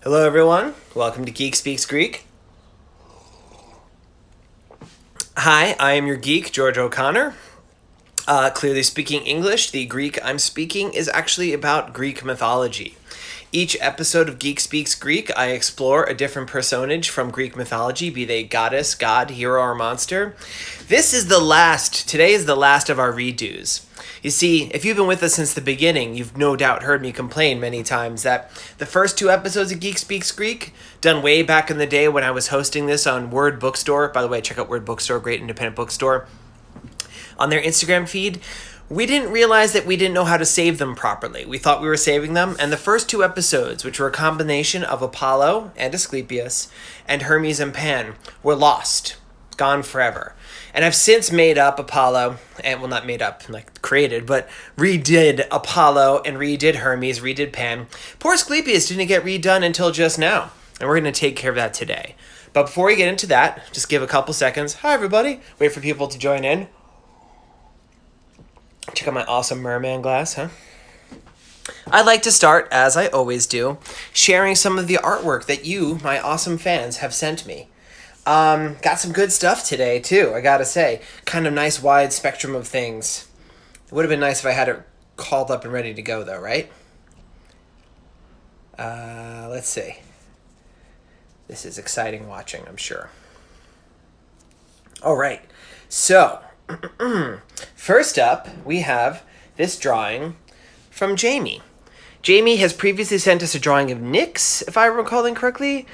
Hello everyone, welcome to Geek Speaks Greek. Hi, I am your geek, George O'Connor. Clearly speaking English, the Greek I'm speaking is actually about Greek mythology. Each episode of Geek Speaks Greek, I explore a different personage from Greek mythology, be they goddess, god, hero, or monster. Today is the last of our redos. You see, if you've been with us since the beginning, you've no doubt heard me complain many times that the first two episodes of Geek Speaks Greek, done way back in the day when I was hosting this on Word Bookstore, by the way, check out Word Bookstore, great independent bookstore, on their Instagram feed, we didn't realize that we didn't know how to save them properly. We thought we were saving them, and the first two episodes, which were a combination of Apollo and Asclepius and Hermes and Pan, were lost, gone forever. And I've since made up Apollo, and well, not made up, like created, but redid Apollo and redid Hermes, redid Pan. Poor Asclepius didn't get redone until just now, and we're going to take care of that today. But before we get into that, just give a couple seconds. Hi, everybody. Wait for people to join in. Check out my awesome merman glass, huh? I'd like to start, as I always do, sharing some of the artwork that you, my awesome fans, have sent me. Got some good stuff today, too, I gotta say. Kind of nice wide spectrum of things. It would have been nice if I had it called up and ready to go, though, right? Let's see. This is exciting watching, I'm sure. All right, so first up, we have this drawing from Jamie. Jamie has previously sent us a drawing of Nyx, if I'm recalling correctly.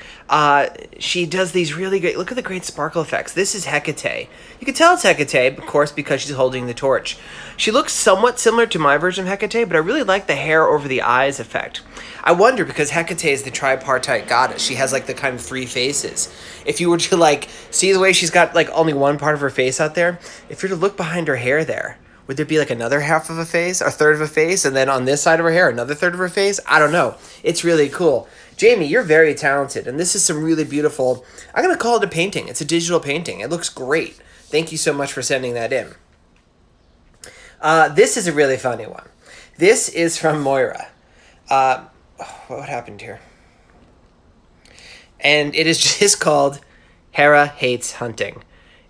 She does these really great, look at the great sparkle effects. This is Hecate. You can tell it's Hecate, of course, because she's holding the torch. She looks somewhat similar to my version of Hecate, but I really like the hair over the eyes effect. I wonder, because Hecate is the tripartite goddess, she has like the kind of three faces. If you were to like see the way she's got like only one part of her face out there, if you were to look behind her hair there, would there be like another half of a face, a third of a face, and then on this side of her hair, another third of her face? I don't know. It's really cool. Jamie, you're very talented, and this is some really beautiful, I'm going to call it a painting. It's a digital painting. It looks great. Thank you so much for sending that in. This is a really funny one. This is from Moira. What happened here? And it is just called Hera Hates Hunting.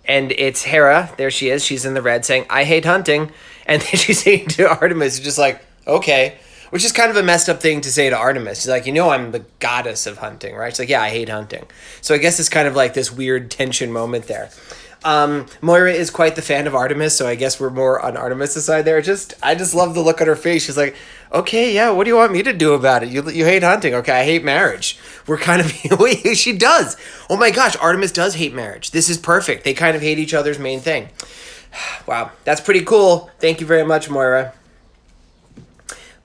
And it's Hera, there she is, she's in the red saying, I hate hunting. And then she's saying to Artemis, just like, okay. Which is kind of a messed up thing to say to Artemis. She's like, I'm the goddess of hunting, right? She's like, yeah, I hate hunting. So I guess it's kind of like this weird tension moment there. Moira is quite the fan of Artemis, so I guess we're more on Artemis' side there. I just love the look on her face. She's like, okay, yeah, what do you want me to do about it? You hate hunting. Okay, I hate marriage. We're kind of, wait, she does. Oh my gosh, Artemis does hate marriage. This is perfect. They kind of hate each other's main thing. Wow, that's pretty cool. Thank you very much, Moira.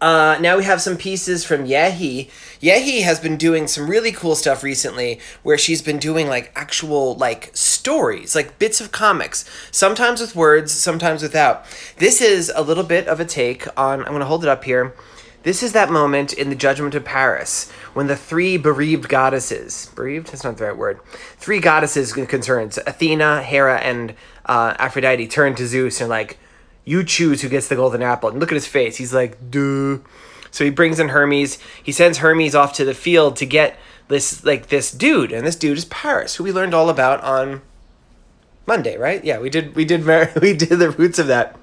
Now we have some pieces from Yehi. Yehi has been doing some really cool stuff recently where she's been doing like actual like stories, like bits of comics, sometimes with words, sometimes without. This is a little bit of a take on, I'm going to hold it up here. This is that moment in the Judgment of Paris when the three bereaved goddesses, bereaved? That's not the right word. Three goddesses concerned, Athena, Hera, and Aphrodite turn to Zeus and like, you choose who gets the golden apple. And look at his face. He's like, duh. So he brings in Hermes. He sends Hermes off to the field to get this dude. And this dude is Paris, who we learned all about on Monday, right? Yeah, we did the roots of that.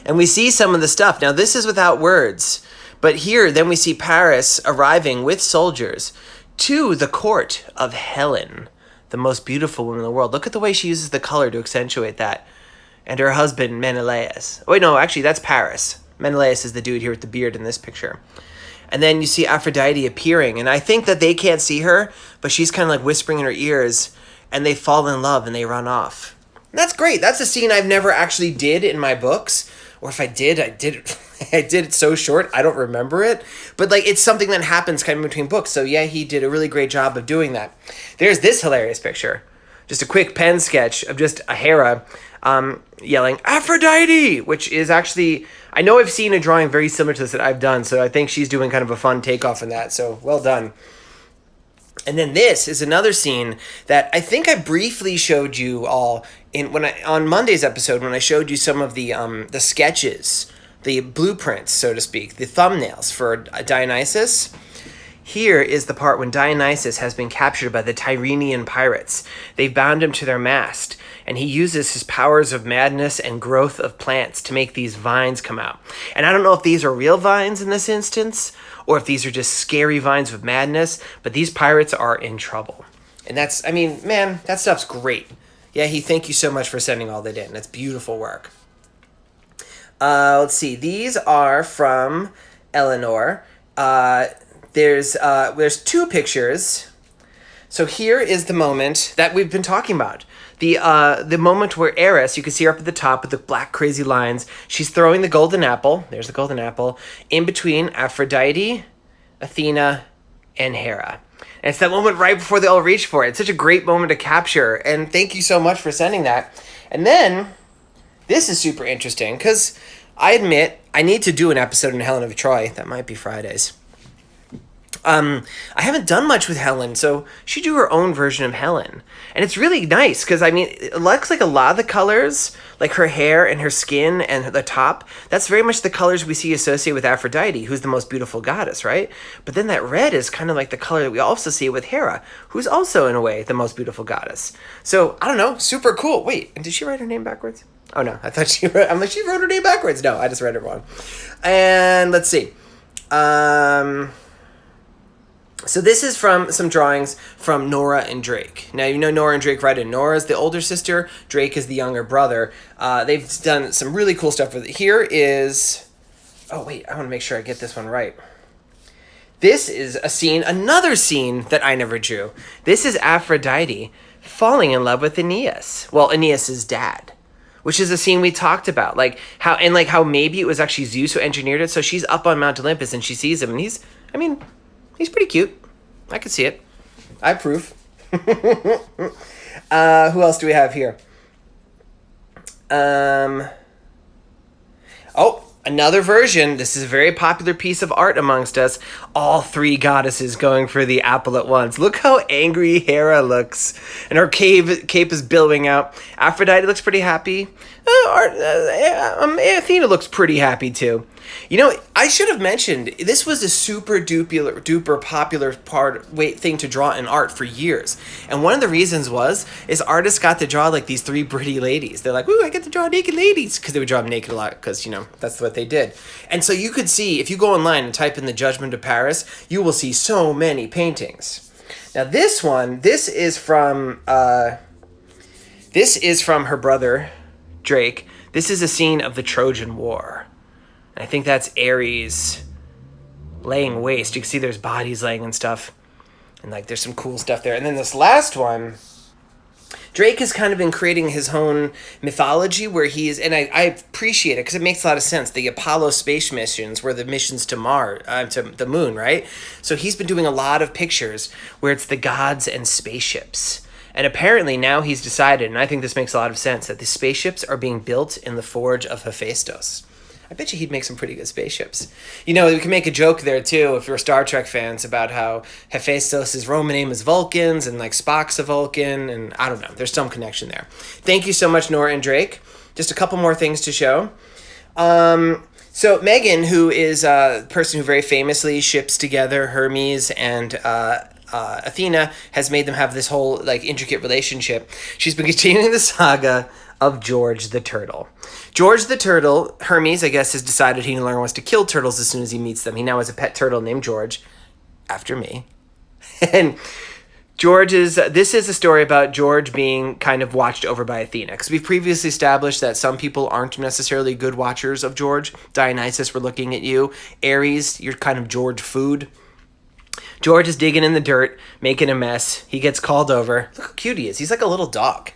And we see some of the stuff. Now, this is without words. But here, then we see Paris arriving with soldiers to the court of Helen, the most beautiful woman in the world. Look at the way she uses the color to accentuate that. And her husband, Menelaus. Wait, no, actually, that's Paris. Menelaus is the dude here with the beard in this picture. And then you see Aphrodite appearing. And I think that they can't see her, but she's kind of like whispering in her ears. And they fall in love and they run off. And that's great. That's a scene I've never actually did in my books. Or if I did it so short, I don't remember it. But like it's something that happens kind of between books. So yeah, he did a really great job of doing that. There's this hilarious picture. Just a quick pen sketch of just a Hera yelling, Aphrodite! Which is actually, I know I've seen a drawing very similar to this that I've done, so I think she's doing kind of a fun takeoff in that, so well done. And then this is another scene that I think I briefly showed you all on Monday's episode when I showed you some of the sketches, the blueprints, so to speak, the thumbnails for Dionysus. Here is the part when Dionysus has been captured by the Tyrrhenian pirates. They've bound him to their mast, and he uses his powers of madness and growth of plants to make these vines come out. And I don't know if these are real vines in this instance, or if these are just scary vines of madness, but these pirates are in trouble. And that's, I mean, man, that stuff's great. Yeah, thank you so much for sending all that in. That's beautiful work. Let's see. These are from Eleanor. There's 2 pictures. So here is the moment that we've been talking about. The moment where Eris, you can see her up at the top with the black crazy lines, she's throwing the golden apple, there's the golden apple, in between Aphrodite, Athena, and Hera. And it's that moment right before they all reach for it. It's such a great moment to capture, and thank you so much for sending that. And then, this is super interesting, because I admit, I need to do an episode on Helen of Troy. That might be Fridays. I haven't done much with Helen, so she drew her own version of Helen. And it's really nice, because, I mean, it looks like a lot of the colors, like her hair and her skin and the top, that's very much the colors we see associated with Aphrodite, who's the most beautiful goddess, right? But then that red is kind of like the color that we also see with Hera, who's also, in a way, the most beautiful goddess. So, I don't know, super cool. Wait, did she write her name backwards? Oh, no, I thought she wrote, I'm like, she wrote her name backwards. No, I just read it wrong. And let's see. So this is from some drawings from Nora and Drake. Now, you know Nora and Drake right in. Nora's the older sister. Drake is the younger brother. They've done some really cool stuff with it. Here is... Oh, wait. I want to make sure I get this one right. This is a scene, another scene that I never drew. This is Aphrodite falling in love with Aeneas. Well, Aeneas' dad. Which is a scene we talked about. Like how maybe it was actually Zeus who engineered it. So she's up on Mount Olympus and she sees him. And he's pretty cute. I can see it. I approve. Who else do we have here? Another version. This is a very popular piece of art amongst us. All 3 goddesses going for the apple at once. Look how angry Hera looks. And her cape is billowing out. Aphrodite looks pretty happy. Athena looks pretty happy too. You know, I should have mentioned, this was a super duper popular thing to draw in art for years. And one of the reasons is artists got to draw like these 3 pretty ladies. They're like, ooh, I get to draw naked ladies. Because they would draw them naked a lot because, you know, that's what they did. And so you could see, if you go online and type in the Judgment of Paris, you will see so many paintings. Now this is from her brother, Drake. This is a scene of the Trojan War. I think that's Ares laying waste. You can see there's bodies laying and stuff. And like there's some cool stuff there. And then this last one, Drake has kind of been creating his own mythology where he is, and I appreciate it because it makes a lot of sense. The Apollo space missions were the missions to Mars, to the moon, right? So he's been doing a lot of pictures where it's the gods and spaceships. And apparently now he's decided, and I think this makes a lot of sense, that the spaceships are being built in the forge of Hephaestus. I bet you he'd make some pretty good spaceships. You know, we can make a joke there, too, if you're Star Trek fans, about how Hephaestus' Roman name is Vulcans, and, like, Spock's a Vulcan, and I don't know. There's some connection there. Thank you so much, Nora and Drake. Just a couple more things to show. So Megan, who is a person who very famously ships together Hermes and Athena, has made them have this whole, like, intricate relationship. She's been continuing the saga of George the Turtle. George the Turtle, Hermes, I guess, has decided he no longer wants to kill turtles as soon as he meets them. He now has a pet turtle named George, after me. And this is a story about George being kind of watched over by Athena. Because we've previously established that some people aren't necessarily good watchers of George. Dionysus, we're looking at you. Ares, you're kind of George food. George is digging in the dirt, making a mess. He gets called over. Look how cute he is. He's like a little dog.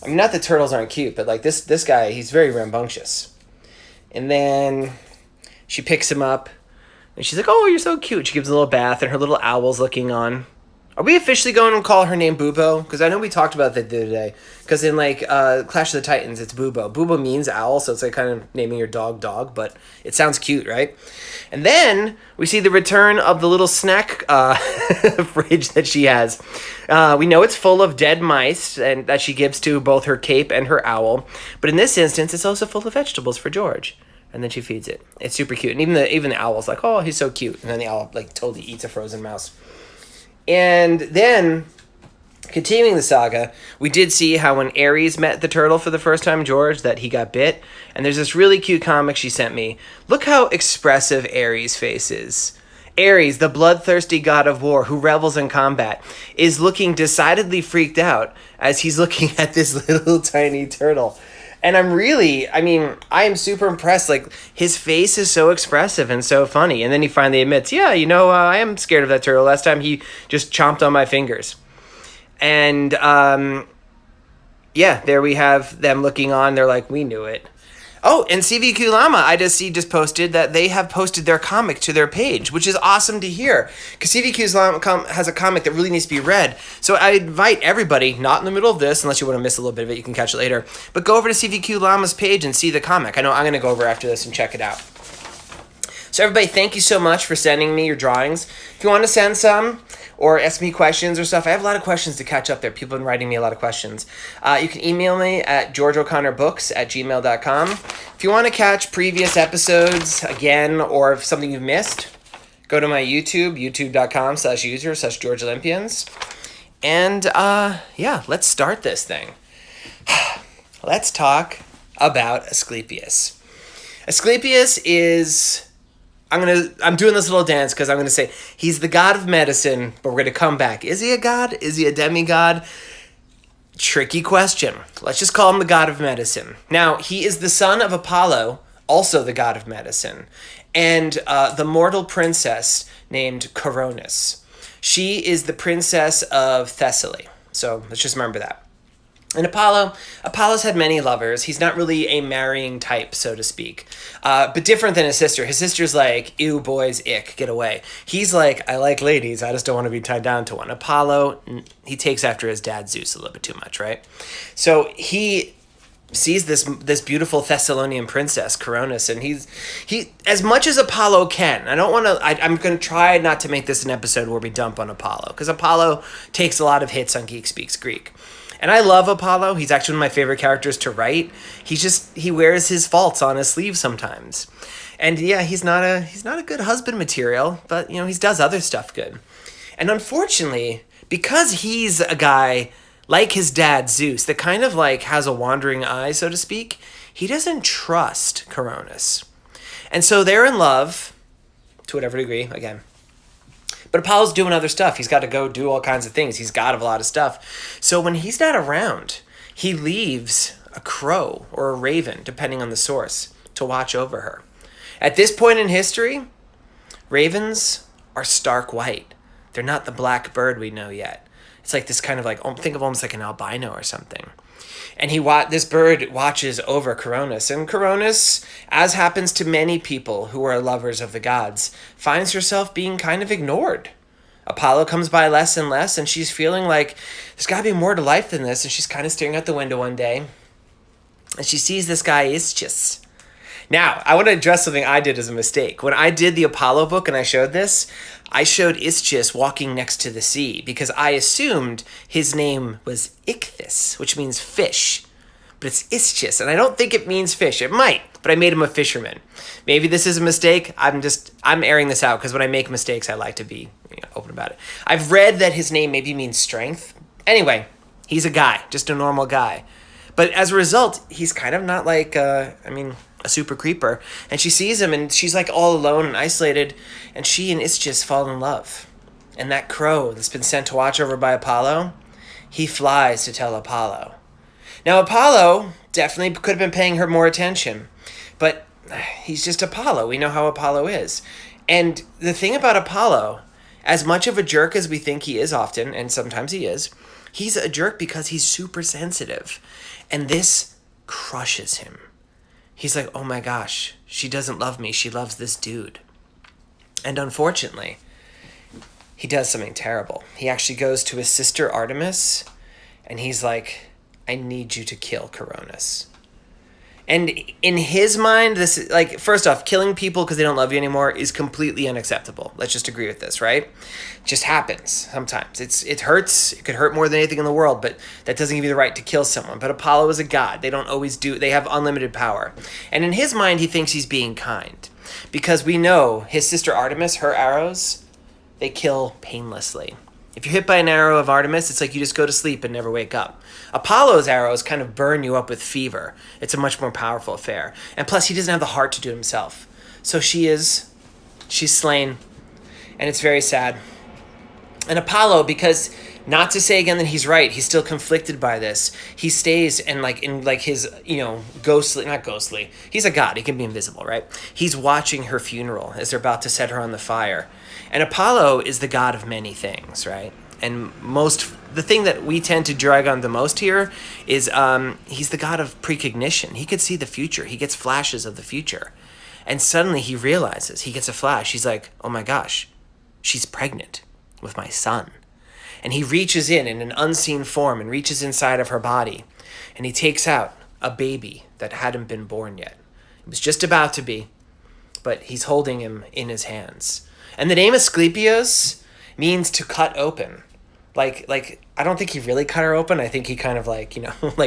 I mean, not that turtles aren't cute, but like this guy, he's very rambunctious. And then she picks him up, and she's like, oh, you're so cute. She gives him a little bath, and her little owl's looking on. Are we officially going to call her name Bubo? Because I know we talked about that the other day. Because in, like, Clash of the Titans, it's Bubo. Bubo means owl, so it's like kind of naming your dog, but it sounds cute, right? And then we see the return of the little snack fridge that she has. We know it's full of dead mice and that she gives to both her cape and her owl. But in this instance, it's also full of vegetables for George. and then she feeds it. It's super cute. And even the owl's like, oh, he's so cute. And then the owl like totally eats a frozen mouse. And then, continuing the saga, we did see how when Ares met the turtle for the first time, George, that he got bit. And there's this really cute comic she sent me. Look how expressive Ares' face is. Ares, the bloodthirsty god of war who revels in combat, is looking decidedly freaked out as he's looking at this little tiny turtle. And I am super impressed. Like, his face is so expressive and so funny. And then he finally admits, yeah, I am scared of that turtle. Last time he just chomped on my fingers. And, there we have them looking on. They're like, we knew it. Oh, and CVQ Llama, I just posted that they have posted their comic to their page, which is awesome to hear. Because CVQ Llama has a comic that really needs to be read. So I invite everybody, not in the middle of this, unless you want to miss a little bit of it, you can catch it later. But go over to CVQ Llama's page and see the comic. I know I'm going to go over after this and check it out. So everybody, thank you so much for sending me your drawings. If you want to send some or ask me questions or stuff, I have a lot of questions to catch up there. People have been writing me a lot of questions. You can email me at georgeoconnorbooks@gmail.com. If you want to catch previous episodes again or if something you've missed, go to my YouTube, youtube.com/user/GeorgeOlympians. And let's start this thing. Let's talk about Asclepius. Asclepius is... I'm doing this little dance because I'm going to say he's the god of medicine, but we're going to come back. Is he a god? Is he a demigod? Tricky question. Let's just call him the god of medicine. Now, he is the son of Apollo, also the god of medicine, and the mortal princess named Coronis. She is the princess of Thessaly. So let's just remember that. And Apollo's had many lovers. He's not really a marrying type, so to speak. But different than his sister. His sister's like, ew, boys, ick, get away. He's like, I like ladies, I just don't want to be tied down to one. Apollo, he takes after his dad Zeus a little bit too much, right? So he sees this beautiful Thessalonian princess, Coronis, and he as much as Apollo can, I'm going to try not to make this an episode where we dump on Apollo, because Apollo takes a lot of hits on Geek Speaks Greek. And I love Apollo. He's actually one of my favorite characters to write. He wears his faults on his sleeve sometimes. And yeah, he's not a good husband material, but he does other stuff good. And unfortunately, because he's a guy like his dad Zeus that kind of like has a wandering eye, so to speak, he doesn't trust Coronis. And so they're in love to whatever degree, again. But Apollo's doing other stuff. He's got to go do all kinds of things. He's got a lot of stuff. So when he's not around, he leaves a crow or a raven, depending on the source, to watch over her. At this point in history, ravens are stark white. They're not the black bird we know yet. It's like this kind of like, think of almost like an albino or something. And this bird watches over Coronis. And Coronis, as happens to many people who are lovers of the gods, finds herself being kind of ignored. Apollo comes by less and less, and she's feeling like there's got to be more to life than this. And she's kind of staring out the window one day, and she sees this guy, Ischys. Now, I want to address something I did as a mistake. When I did the Apollo book and I showed this, I showed Ischys walking next to the sea because I assumed his name was Ichthys, which means fish. But it's Ischys, and I don't think it means fish. It might, but I made him a fisherman. Maybe this is a mistake. I'm airing this out because when I make mistakes, I like to be open about it. I've read that his name maybe means strength. Anyway, he's a guy, just a normal guy. But as a result, he's kind of not like, a super creeper. And she sees him, and she's like all alone and isolated, and she and Ischys fall in love. And that crow that's been sent to watch over by Apollo, he flies to tell Apollo. Now, Apollo definitely could have been paying her more attention, but he's just Apollo. We know how Apollo is. And the thing about Apollo, as much of a jerk as we think he is often, and sometimes he is, he's a jerk because he's super sensitive. And this crushes him. He's like, oh my gosh, she doesn't love me. She loves this dude. And unfortunately, he does something terrible. He actually goes to his sister Artemis, and he's like, I need you to kill Coronis. And in his mind, this is like, first off, killing people because they don't love you anymore is completely unacceptable. Let's just agree with this, right? It just happens sometimes. It hurts. It could hurt more than anything in the world, but that doesn't give you the right to kill someone. But Apollo is a god. They don't always do. They have unlimited power. And in his mind, he thinks he's being kind because we know his sister Artemis, her arrows, they kill painlessly. If you're hit by an arrow of Artemis, it's like you just go to sleep and never wake up. Apollo's arrows kind of burn you up with fever. It's a much more powerful affair. And plus, he doesn't have the heart to do it himself. So she's slain, and it's very sad. And Apollo, because not to say again that he's right, he's still conflicted by this. He stays and in his, not ghostly. He's a god. He can be invisible, right? He's watching her funeral as they're about to set her on the fire. And Apollo is the god of many things, right? And the thing that we tend to drag on the most here is he's the god of precognition. He could see the future. He gets flashes of the future. And suddenly he realizes, he gets a flash. He's like, oh my gosh, she's pregnant with my son. And he reaches in an unseen form and reaches inside of her body. And he takes out a baby that hadn't been born yet. It was just about to be, but he's holding him in his hands. And the name Asklepios means to cut open. Like I don't think he really cut her open. I think he kind of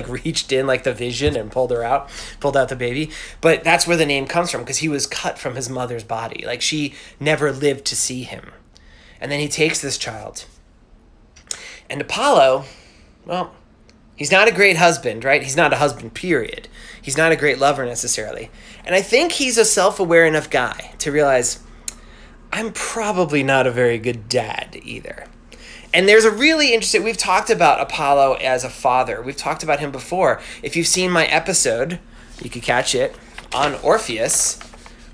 reached in like the vision and pulled out the baby. But that's where the name comes from, because he was cut from his mother's body. Like she never lived to see him. And then he takes this child. And Apollo, well, he's not a great husband, right? He's not a husband, period. He's not a great lover necessarily. And I think he's a self-aware enough guy to realize, I'm probably not a very good dad either. And there's a really interesting, we've talked about Apollo as a father. We've talked about him before. If you've seen my episode, you could catch it, on Orpheus.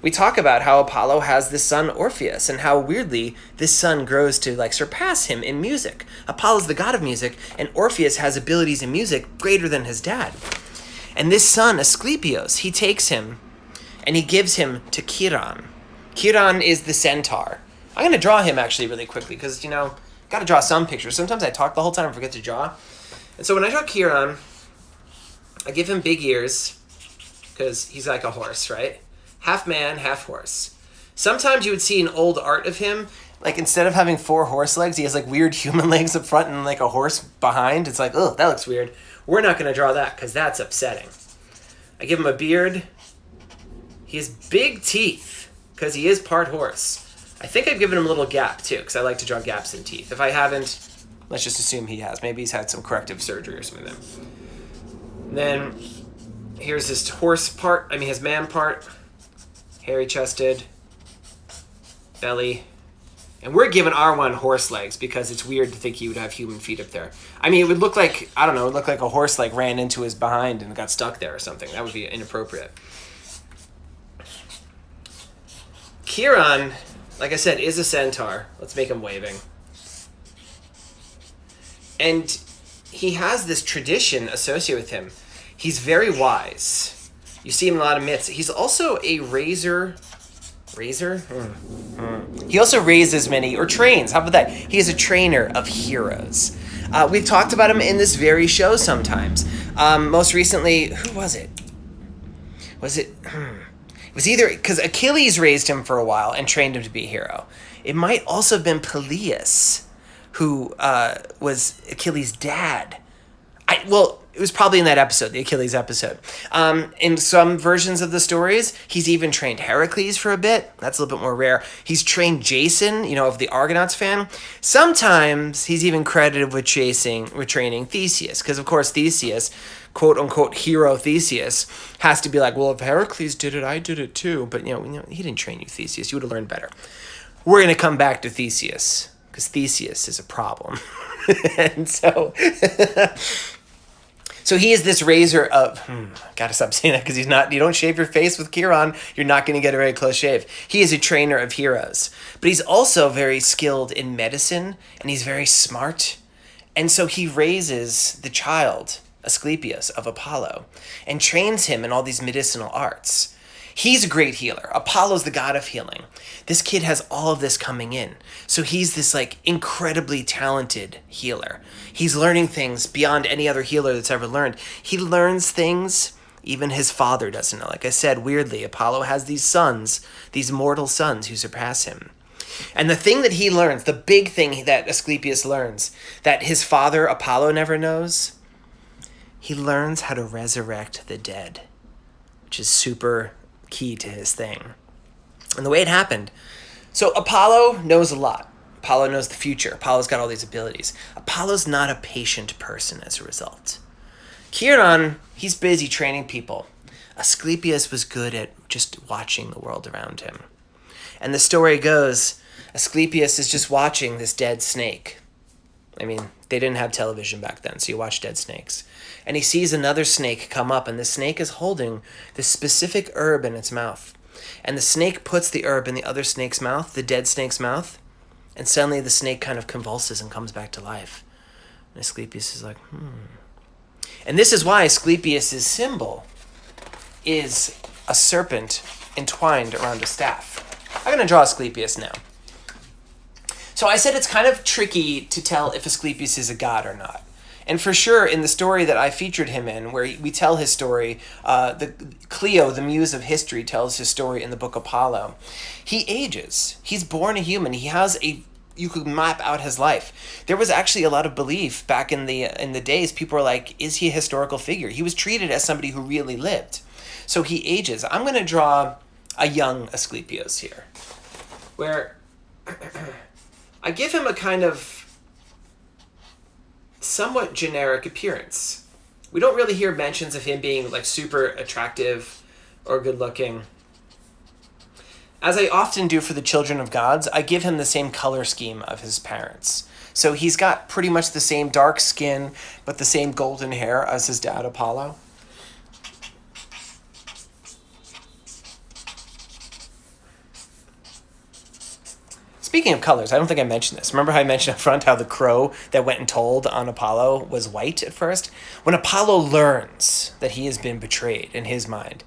We talk about how Apollo has this son Orpheus and how weirdly this son grows to surpass him in music. Apollo's the god of music, and Orpheus has abilities in music greater than his dad. And this son, Asklepios, he takes him and he gives him to Chiron. Chiron is the centaur. I'm going to draw him actually really quickly because, got to draw some pictures. Sometimes I talk the whole time and forget to draw. And so when I draw Chiron, I give him big ears because he's like a horse, right? Half man, half horse. Sometimes you would see an old art of him, instead of having 4 horse legs, he has weird human legs up front and a horse behind. It's that looks weird. We're not going to draw that because that's upsetting. I give him a beard. He has big teeth, because he is part horse. I think I've given him a little gap, too, because I like to draw gaps in teeth. If I haven't, let's just assume he has. Maybe he's had some corrective surgery or something. And then here's his horse part, his man part. Hairy-chested, belly. And we're giving R1 horse legs because it's weird to think he would have human feet up there. It would look like, it would look like a horse ran into his behind and got stuck there or something. That would be inappropriate. Chiron, like I said, is a centaur. Let's make him waving. And he has this tradition associated with him. He's very wise. You see him in a lot of myths. He's also a raiser. Raiser? He also raises many, or trains. How about that? He is a trainer of heroes. We've talked about him in this very show sometimes. Most recently, who was it? It was either because Achilles raised him for a while and trained him to be a hero. It might also have been Peleus, who was Achilles' dad. It was probably in that episode, the Achilles episode. In some versions of the stories, he's even trained Heracles for a bit. That's a little bit more rare. He's trained Jason, of the Argonauts fan. Sometimes he's even credited with training Theseus, because of course Theseus, quote unquote hero Theseus, has to be well, if Heracles did it, I did it too. But he didn't train you, Theseus. You would have learned better. We're gonna come back to Theseus because Theseus is a problem, and so. So he is this raiser of, gotta stop saying that because you don't shave your face with Chiron, you're not going to get a very close shave. He is a trainer of heroes, but he's also very skilled in medicine and he's very smart. And so he raises the child, Asclepius, of Apollo and trains him in all these medicinal arts. He's a great healer. Apollo's the god of healing. This kid has all of this coming in. So he's this incredibly talented healer. He's learning things beyond any other healer that's ever learned. He learns things Even his father doesn't know. Like I said, weirdly, Apollo has these sons, these mortal sons who surpass him. And the thing that he learns, the big thing that Asclepius learns, that his father Apollo never knows, he learns how to resurrect the dead, which is super key to his thing. And the way it happened, so Apollo knows a lot. Apollo knows the future. Apollo's got all these abilities. Apollo's not a patient person as a result. Chiron, he's busy training people. Asclepius was good at just watching the world around him. And the story goes, Asclepius is just watching this dead snake. I mean, they didn't have television back then, so you watch dead snakes. And he sees another snake come up, and the snake is holding this specific herb in its mouth. And the snake puts the herb in the other snake's mouth, the dead snake's mouth, and suddenly the snake kind of convulses and comes back to life. And Asclepius is like, And this is why Asclepius' symbol is a serpent entwined around a staff. I'm going to draw Asclepius now. So I said it's kind of tricky to tell if Asclepius is a god or not. And for sure, in the story that I featured him in, where we tell his story, Clio, the muse of history, tells his story in the book Apollo. He ages. He's born a human. He has you could map out his life. There was actually a lot of belief back in the days. People were like, is he a historical figure? He was treated as somebody who really lived. So he ages. I'm going to draw a young Asclepios here, where I give him a kind of somewhat generic appearance. We don't really hear mentions of him being like super attractive or good looking. As I often do for the children of gods, I give him the same color scheme of his parents. So he's got pretty much the same dark skin, but the same golden hair as his dad Apollo. Speaking of colors, I don't think I mentioned this. Remember how I mentioned up front how the crow that went and told on Apollo was white at first? When Apollo learns that he has been betrayed in his mind,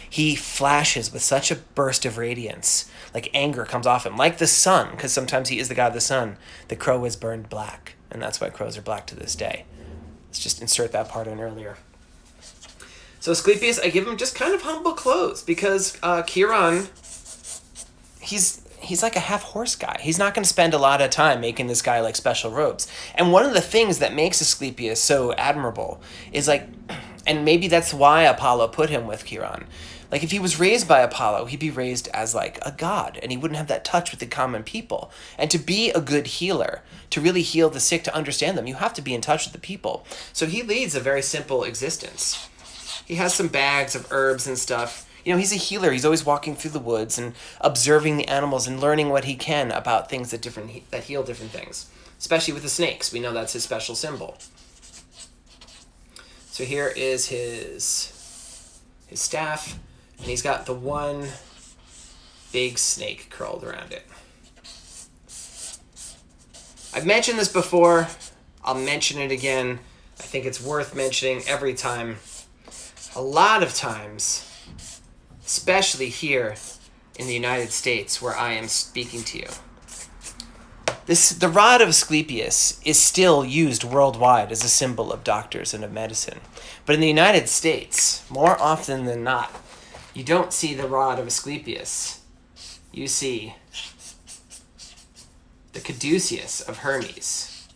he flashes with such a burst of radiance, like anger comes off him, like the sun, because sometimes he is the god of the sun. The crow is burned black, and that's why crows are black to this day. Let's just insert that part in earlier. So Asclepius, I give him just kind of humble clothes, because Chiron, he's like a half-horse guy. He's not going to spend a lot of time making this guy like special robes. And one of the things that makes Asclepius so admirable is like, and maybe that's why Apollo put him with Chiron. Like if he was raised by Apollo, he'd be raised as like a god, and he wouldn't have that touch with the common people. And to be a good healer, to really heal the sick, to understand them, you have to be in touch with the people. So he leads a very simple existence. He has some bags of herbs and stuff. You know, he's a healer. He's always walking through the woods and observing the animals and learning what he can about things that heal different things. Especially with the snakes. We know that's his special symbol. So here is his staff, and he's got the one big snake curled around it. I've mentioned this before. I'll mention it again. I think it's worth mentioning every time. A lot of times, especially here in the United States where I am speaking to you, the rod of Asclepius is still used worldwide as a symbol of doctors and of medicine. But in the United States, more often than not, you don't see the rod of Asclepius. You see the caduceus of Hermes.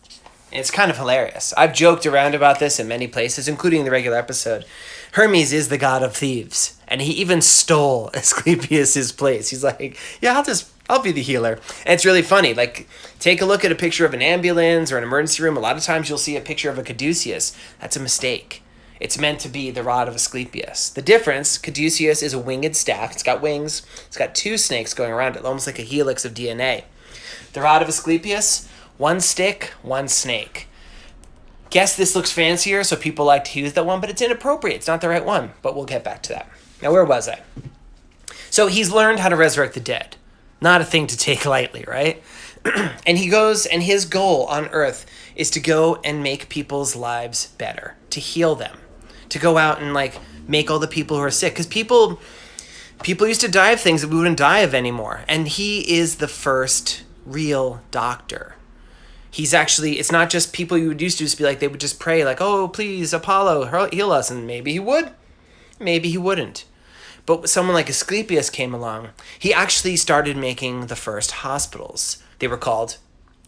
And it's kind of hilarious. I've joked around about this in many places, including the regular episode. Hermes is the god of thieves, and he even stole Asclepius's place. He's like, yeah, I'll be the healer. And it's really funny. Like, take a look at a picture of an ambulance or an emergency room. A lot of times you'll see a picture of a caduceus. That's a mistake. It's meant to be the rod of Asclepius. The difference, caduceus is a winged staff. It's got wings. It's got two snakes going around it, almost like a helix of DNA. The rod of Asclepius, one stick, one snake. Guess this looks fancier, so people like to use that one, but it's inappropriate. It's not the right one, but we'll get back to that. Now, where was I? So he's learned how to resurrect the dead. Not a thing to take lightly, right? And he goes, and his goal on Earth is to go and make people's lives better, to heal them, to go out and like make all the people who are sick. Because people used to die of things that we wouldn't die of anymore. And he is the first real doctor. He's actually, it's not just people you would used to just be like, they would just pray like, oh, please, Apollo, heal us. And maybe he would. Maybe he wouldn't. But someone like Asclepius came along. He actually started making the first hospitals. They were called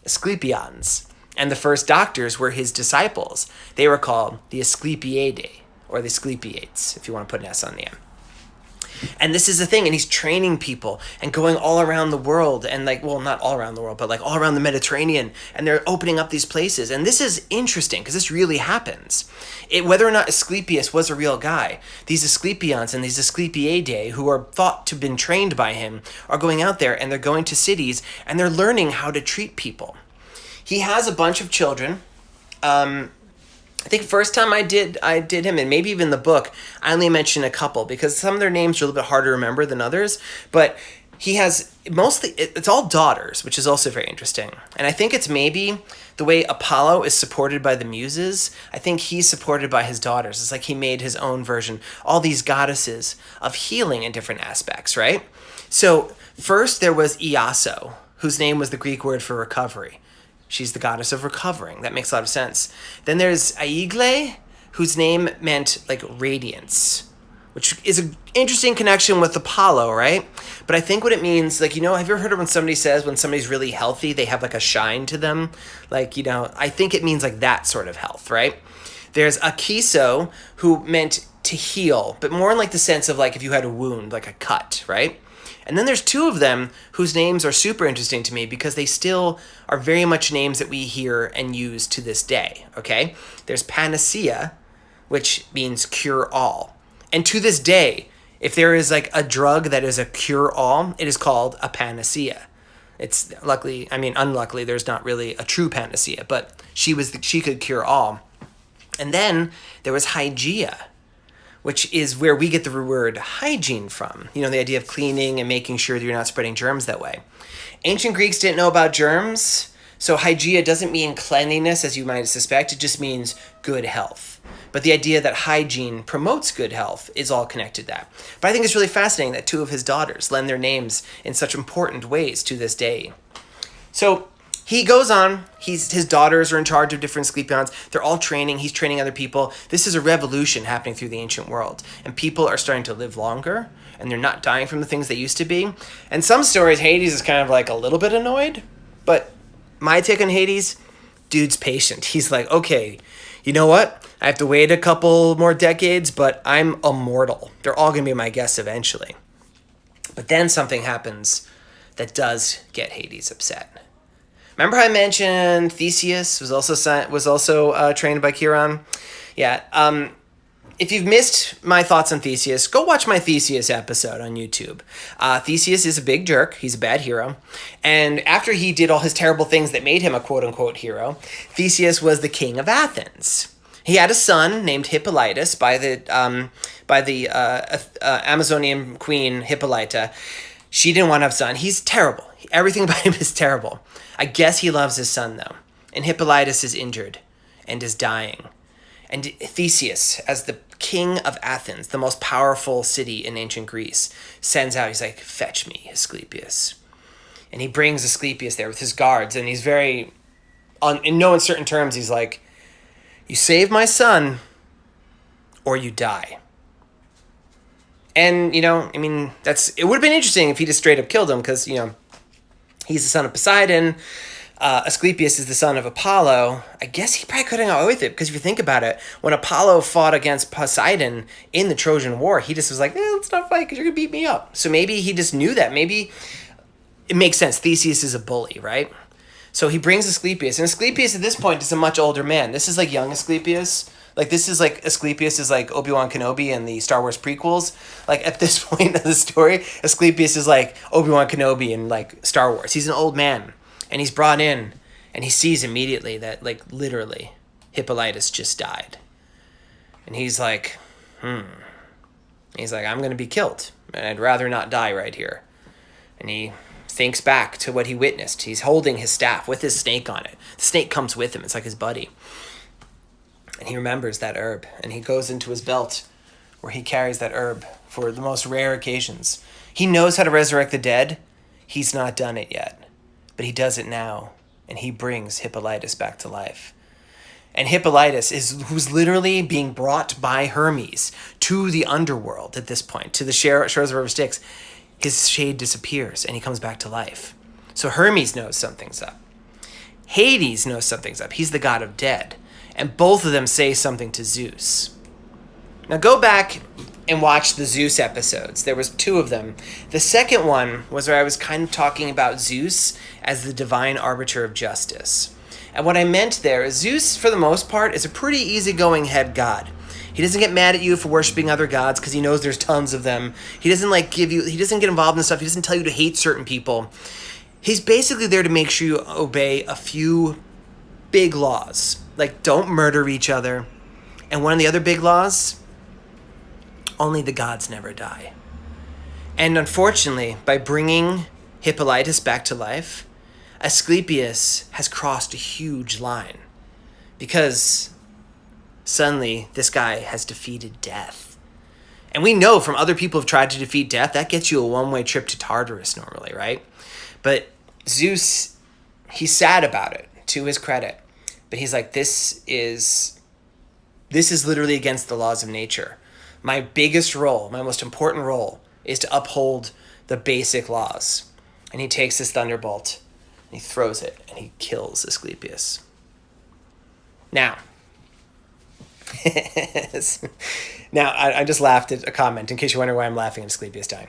Asclepions. And the first doctors were his disciples. They were called the Asclepiadae, or the Asclepiates, if you want to put an S on the end. And this is the thing, and he's training people and going all around the world, and like, well, not all around the world, but like all around the Mediterranean, and they're opening up these places. And this is interesting because this really happens. Whether or not Asclepius was a real guy, these Asclepions and these Asclepiadae, who are thought to have been trained by him, are going out there and they're going to cities and they're learning how to treat people. He has a bunch of children. I think first time I did him, and maybe even the book, I only mentioned a couple because some of their names are a little bit harder to remember than others. But he has mostly, it's all daughters, which is also very interesting. And I think it's maybe the way Apollo is supported by the muses. I think he's supported by his daughters. It's like he made his own version, all these goddesses of healing in different aspects, right? So first there was Iaso, whose name was the Greek word for recovery. She's the goddess of recovering. That makes a lot of sense. Then there's Aigle, whose name meant like radiance, which is an interesting connection with Apollo, right? But I think what it means, like, have you ever heard of when somebody says when somebody's really healthy, they have like a shine to them? Like, I think it means like that sort of health, right? There's Akiso, who meant to heal, but more in like the sense of like if you had a wound, like a cut, right? And then there's two of them whose names are super interesting to me because they still are very much names that we hear and use to this day, okay? There's Panacea, which means cure-all. And to this day, if there is like a drug that is a cure-all, it is called a panacea. It's unluckily, there's not really a true panacea, but she could cure all. And then there was Hygeia, which is where we get the word hygiene from. The idea of cleaning and making sure that you're not spreading germs that way. Ancient Greeks didn't know about germs, so hygeia doesn't mean cleanliness, as you might suspect. It just means good health. But the idea that hygiene promotes good health is all connected to that. But I think it's really fascinating that two of his daughters lend their names in such important ways to this day. So he goes on. His daughters are in charge of different Asclepions. They're all training. He's training other people. This is a revolution happening through the ancient world. And people are starting to live longer, and they're not dying from the things they used to be. And some stories, Hades is kind of like a little bit annoyed. But my take on Hades, dude's patient. He's like, okay, you know what? I have to wait a couple more decades, but I'm immortal. They're all going to be my guests eventually. But then something happens that does get Hades upset. Remember how I mentioned Theseus was also trained by Chiron? Yeah. If you've missed my thoughts on Theseus, go watch my Theseus episode on YouTube. Theseus is a big jerk. He's a bad hero. And after he did all his terrible things that made him a quote-unquote hero, Theseus was the king of Athens. He had a son named Hippolytus by the Amazonian queen Hippolyta. She didn't want to have a son. He's terrible. Everything about him is terrible. I guess he loves his son, though. And Hippolytus is injured and is dying. And Theseus, as the king of Athens, the most powerful city in ancient Greece, sends out, he's like, fetch me, Asclepius. And he brings Asclepius there with his guards, and he's very, in no uncertain terms, he's like, you save my son, or you die. And, it would have been interesting if he just straight up killed him, because, he's the son of Poseidon. Asclepius is the son of Apollo. I guess he probably couldn't go with it, because if you think about it, when Apollo fought against Poseidon in the Trojan War, he just was like, let's not fight because you're going to beat me up. So maybe he just knew that. Maybe it makes sense. Theseus is a bully, right? So he brings Asclepius. And Asclepius at this point is a much older man. This is like young Asclepius. Like, this is like Asclepius is like Obi-Wan Kenobi in the Star Wars prequels. Like, at this point of the story, Asclepius is like Obi-Wan Kenobi in like Star Wars. He's an old man. And he's brought in, and he sees immediately that, like, literally, Hippolytus just died. And he's like, He's like, I'm going to be killed, and I'd rather not die right here. And he thinks back to what he witnessed. He's holding his staff with his snake on it. The snake comes with him. It's like his buddy. And he remembers that herb, and he goes into his belt where he carries that herb for the most rare occasions. He knows how to resurrect the dead. He's not done it yet. But he does it now, and he brings Hippolytus back to life. And Hippolytus who's literally being brought by Hermes to the underworld at this point, to the shores of River Styx. His shade disappears and he comes back to life. So Hermes knows something's up. Hades knows something's up. He's the god of dead. And both of them say something to Zeus. Now go back and watch the Zeus episodes. There was 2 of them. The second one was where I was kind of talking about Zeus as the divine arbiter of justice. And what I meant there is Zeus, for the most part, is a pretty easygoing head god. He doesn't get mad at you for worshiping other gods because he knows there's tons of them. He doesn't he doesn't get involved in stuff. He doesn't tell you to hate certain people. He's basically there to make sure you obey a few big laws. Like, don't murder each other. And one of the other big laws, only the gods never die. And unfortunately, by bringing Hippolytus back to life, Asclepius has crossed a huge line. Because suddenly, this guy has defeated death. And we know from other people who've tried to defeat death, that gets you a one-way trip to Tartarus normally, right? But Zeus, he's sad about it, to his credit. But he's like, this is literally against the laws of nature. My biggest role, my most important role, is to uphold the basic laws. And he takes his thunderbolt, and he throws it, and he kills Asclepius. Now, I just laughed at a comment, in case you wonder why I'm laughing at Asclepius dying.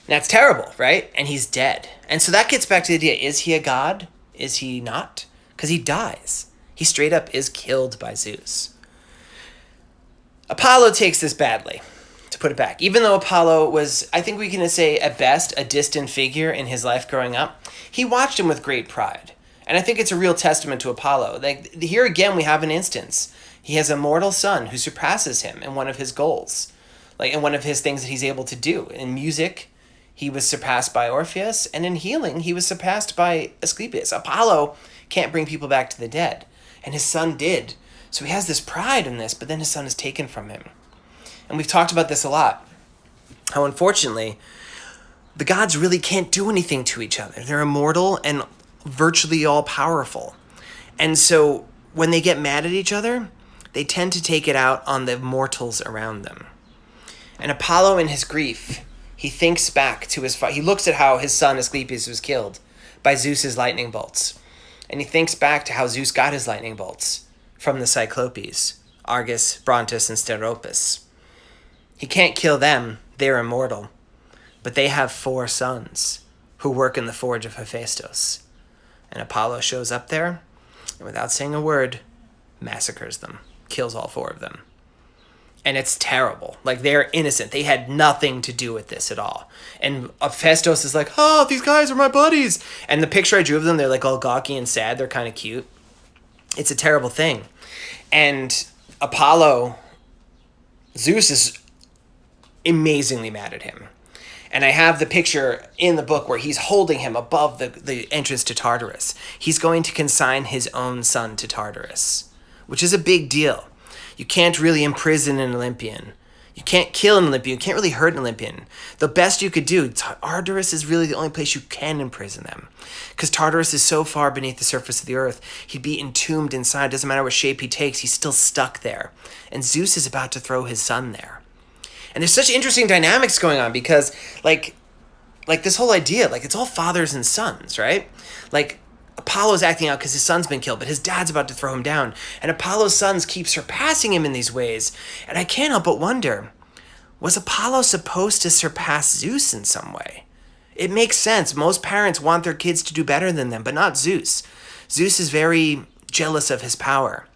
That's terrible, right? And he's dead. And so that gets back to the idea, is he a god? Is he not? Because he dies. He straight up is killed by Zeus. Apollo takes this badly, to put it back. Even though Apollo was, I think we can say at best, a distant figure in his life growing up, he watched him with great pride. And I think it's a real testament to Apollo. Like, here again, we have an instance. He has a mortal son who surpasses him in one of his goals. Like, in one of his things that he's able to do. In music, he was surpassed by Orpheus. And in healing, he was surpassed by Asclepius. Apollo can't bring people back to the dead. And his son did. So he has this pride in this, but then his son is taken from him. And we've talked about this a lot. How unfortunately, the gods really can't do anything to each other. They're immortal and virtually all powerful. And so when they get mad at each other, they tend to take it out on the mortals around them. And Apollo, in his grief, he thinks back to he looks at how his son Asclepius was killed by Zeus's lightning bolts. And he thinks back to how Zeus got his lightning bolts from the Cyclopes, Argus, Brontes, and Steropus. He can't kill them, they're immortal. But they have 4 sons who work in the forge of Hephaestus. And Apollo shows up there, and without saying a word, massacres them, kills all 4 of them. And it's terrible. Like, they're innocent. They had nothing to do with this at all. And Hephaestus is like, oh, these guys are my buddies. And the picture I drew of them, they're like all gawky and sad. They're kind of cute. It's a terrible thing. And Apollo, Zeus is amazingly mad at him. And I have the picture in the book where he's holding him above the entrance to Tartarus. He's going to consign his own son to Tartarus, which is a big deal. You can't really imprison an Olympian. You can't kill an Olympian. You can't really hurt an Olympian. The best you could do, Tartarus is really the only place you can imprison them. Because Tartarus is so far beneath the surface of the earth, he'd be entombed inside. Doesn't matter what shape he takes, he's still stuck there. And Zeus is about to throw his son there. And there's such interesting dynamics going on because, like this whole idea, like, it's all fathers and sons, right? Like, Apollo's acting out because his son's been killed, but his dad's about to throw him down. And Apollo's sons keep surpassing him in these ways. And I can't help but wonder, was Apollo supposed to surpass Zeus in some way? It makes sense. Most parents want their kids to do better than them, but not Zeus. Zeus is very jealous of his power.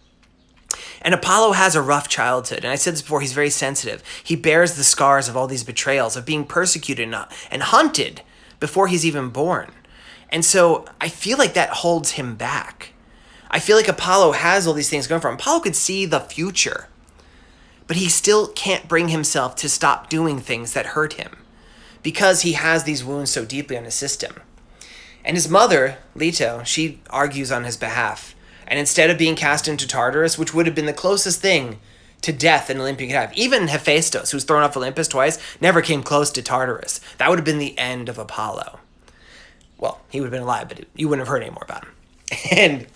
And Apollo has a rough childhood. And I said this before, he's very sensitive. He bears the scars of all these betrayals, of being persecuted and hunted before he's even born. And so I feel like that holds him back. I feel like Apollo has all these things going for him. Apollo could see the future, but he still can't bring himself to stop doing things that hurt him because he has these wounds so deeply on his system. And his mother, Leto, she argues on his behalf. And instead of being cast into Tartarus, which would have been the closest thing to death an Olympian could have, even Hephaestus, who was thrown off Olympus twice, never came close to Tartarus. That would have been the end of Apollo. Well, he would have been alive, but you wouldn't have heard any more about him. And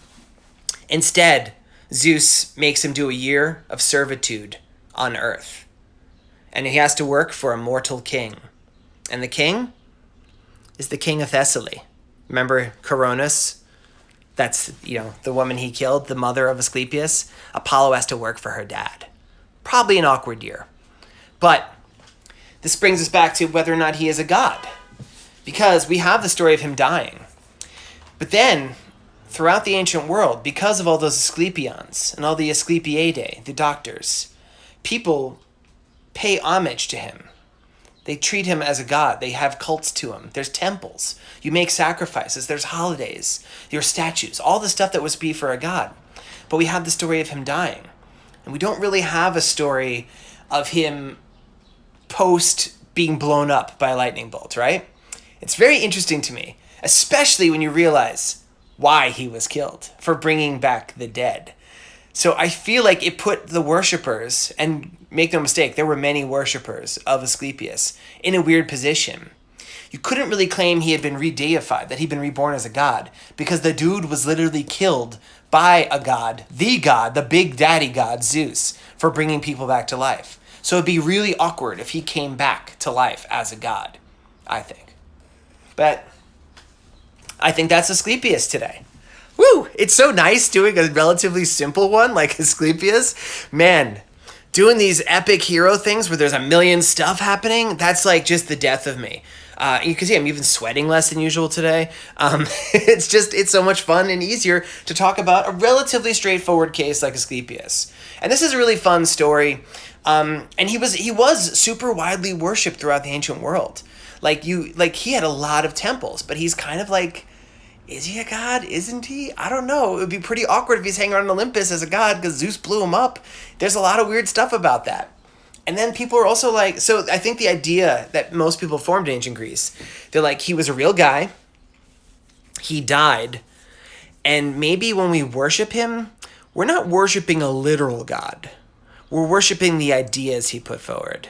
Instead, Zeus makes him do a year of servitude on Earth. And he has to work for a mortal king. And the king is the king of Thessaly. Remember Coronis? That's, the woman he killed, the mother of Asclepius. Apollo has to work for her dad. Probably an awkward year. But this brings us back to whether or not he is a god. Because we have the story of him dying. But then, throughout the ancient world, because of all those Asclepions and all the Asclepiadae, the doctors, people pay homage to him. They treat him as a god. They have cults to him. There's temples. You make sacrifices. There's holidays. Your statues. All the stuff that was be for a god. But we have the story of him dying. And we don't really have a story of him post being blown up by a lightning bolt, right? It's very interesting to me, especially when you realize why he was killed, for bringing back the dead. So I feel like it put the worshippers, and make no mistake, there were many worshippers of Asclepius, in a weird position. You couldn't really claim he had been re-deified, that he'd been reborn as a god, because the dude was literally killed by a god, the big daddy god, Zeus, for bringing people back to life. So it'd be really awkward if he came back to life as a god, I think. But I think that's Asclepius today. Woo! It's so nice doing a relatively simple one like Asclepius. Man, doing these epic hero things where there's a million stuff happening, that's like just the death of me. You can see I'm even sweating less than usual today. It's so much fun and easier to talk about a relatively straightforward case like Asclepius. And this is a really fun story. And he was super widely worshipped throughout the ancient world. He had a lot of temples, but he's kind of like, is he a god? Isn't he? I don't know. It would be pretty awkward if he's hanging around Olympus as a god because Zeus blew him up. There's a lot of weird stuff about that. And then people are also like, so I think the idea that most people formed in ancient Greece, they're like, he was a real guy, he died, and maybe when we worship him, we're not worshiping a literal god. We're worshiping the ideas he put forward.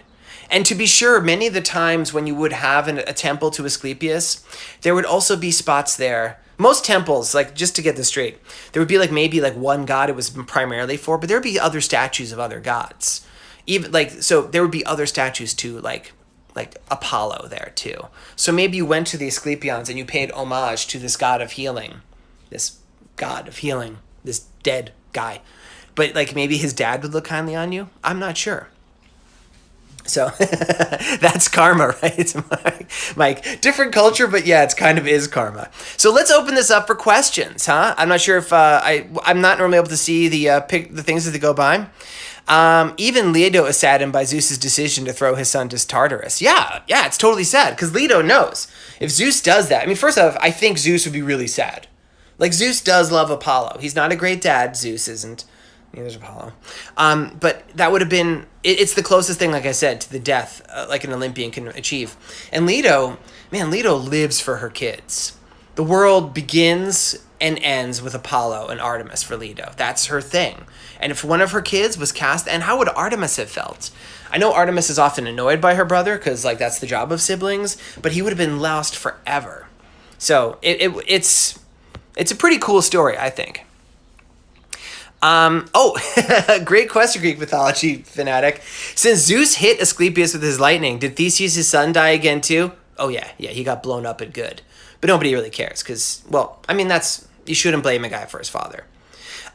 And to be sure, many of the times when you would have a temple to Asclepius, there would also be spots there. Most temples, just to get this straight, there would be maybe one god it was primarily for, but there would be other statues of other gods. So there would be other statues too, like Apollo there too. So maybe you went to the Asclepions and you paid homage to this god of healing, this dead guy. But maybe his dad would look kindly on you. I'm not sure. So that's karma, right? Mike, different culture, but yeah, it's kind of is karma. So let's open this up for questions, huh? I'm not sure if I'm not normally able to see the things as they go by. Even Leto is saddened by Zeus's decision to throw his son to Tartarus. Yeah, it's totally sad because Leto knows if Zeus does that. I mean, first off, I think Zeus would be really sad. Zeus does love Apollo. He's not a great dad. Zeus isn't. Neither is Apollo. But that would have been, it's the closest thing, like I said, to the death like an Olympian can achieve. And Leto lives for her kids. The world begins and ends with Apollo and Artemis for Leto. That's her thing. And if one of her kids was cast, and how would Artemis have felt? I know Artemis is often annoyed by her brother because that's the job of siblings, but he would have been lost forever. So it's a pretty cool story, I think. Great question, Greek mythology fanatic. Since Zeus hit Asclepius with his lightning, did Theseus' son die again too? Oh yeah, he got blown up and good. But nobody really cares because, you shouldn't blame a guy for his father.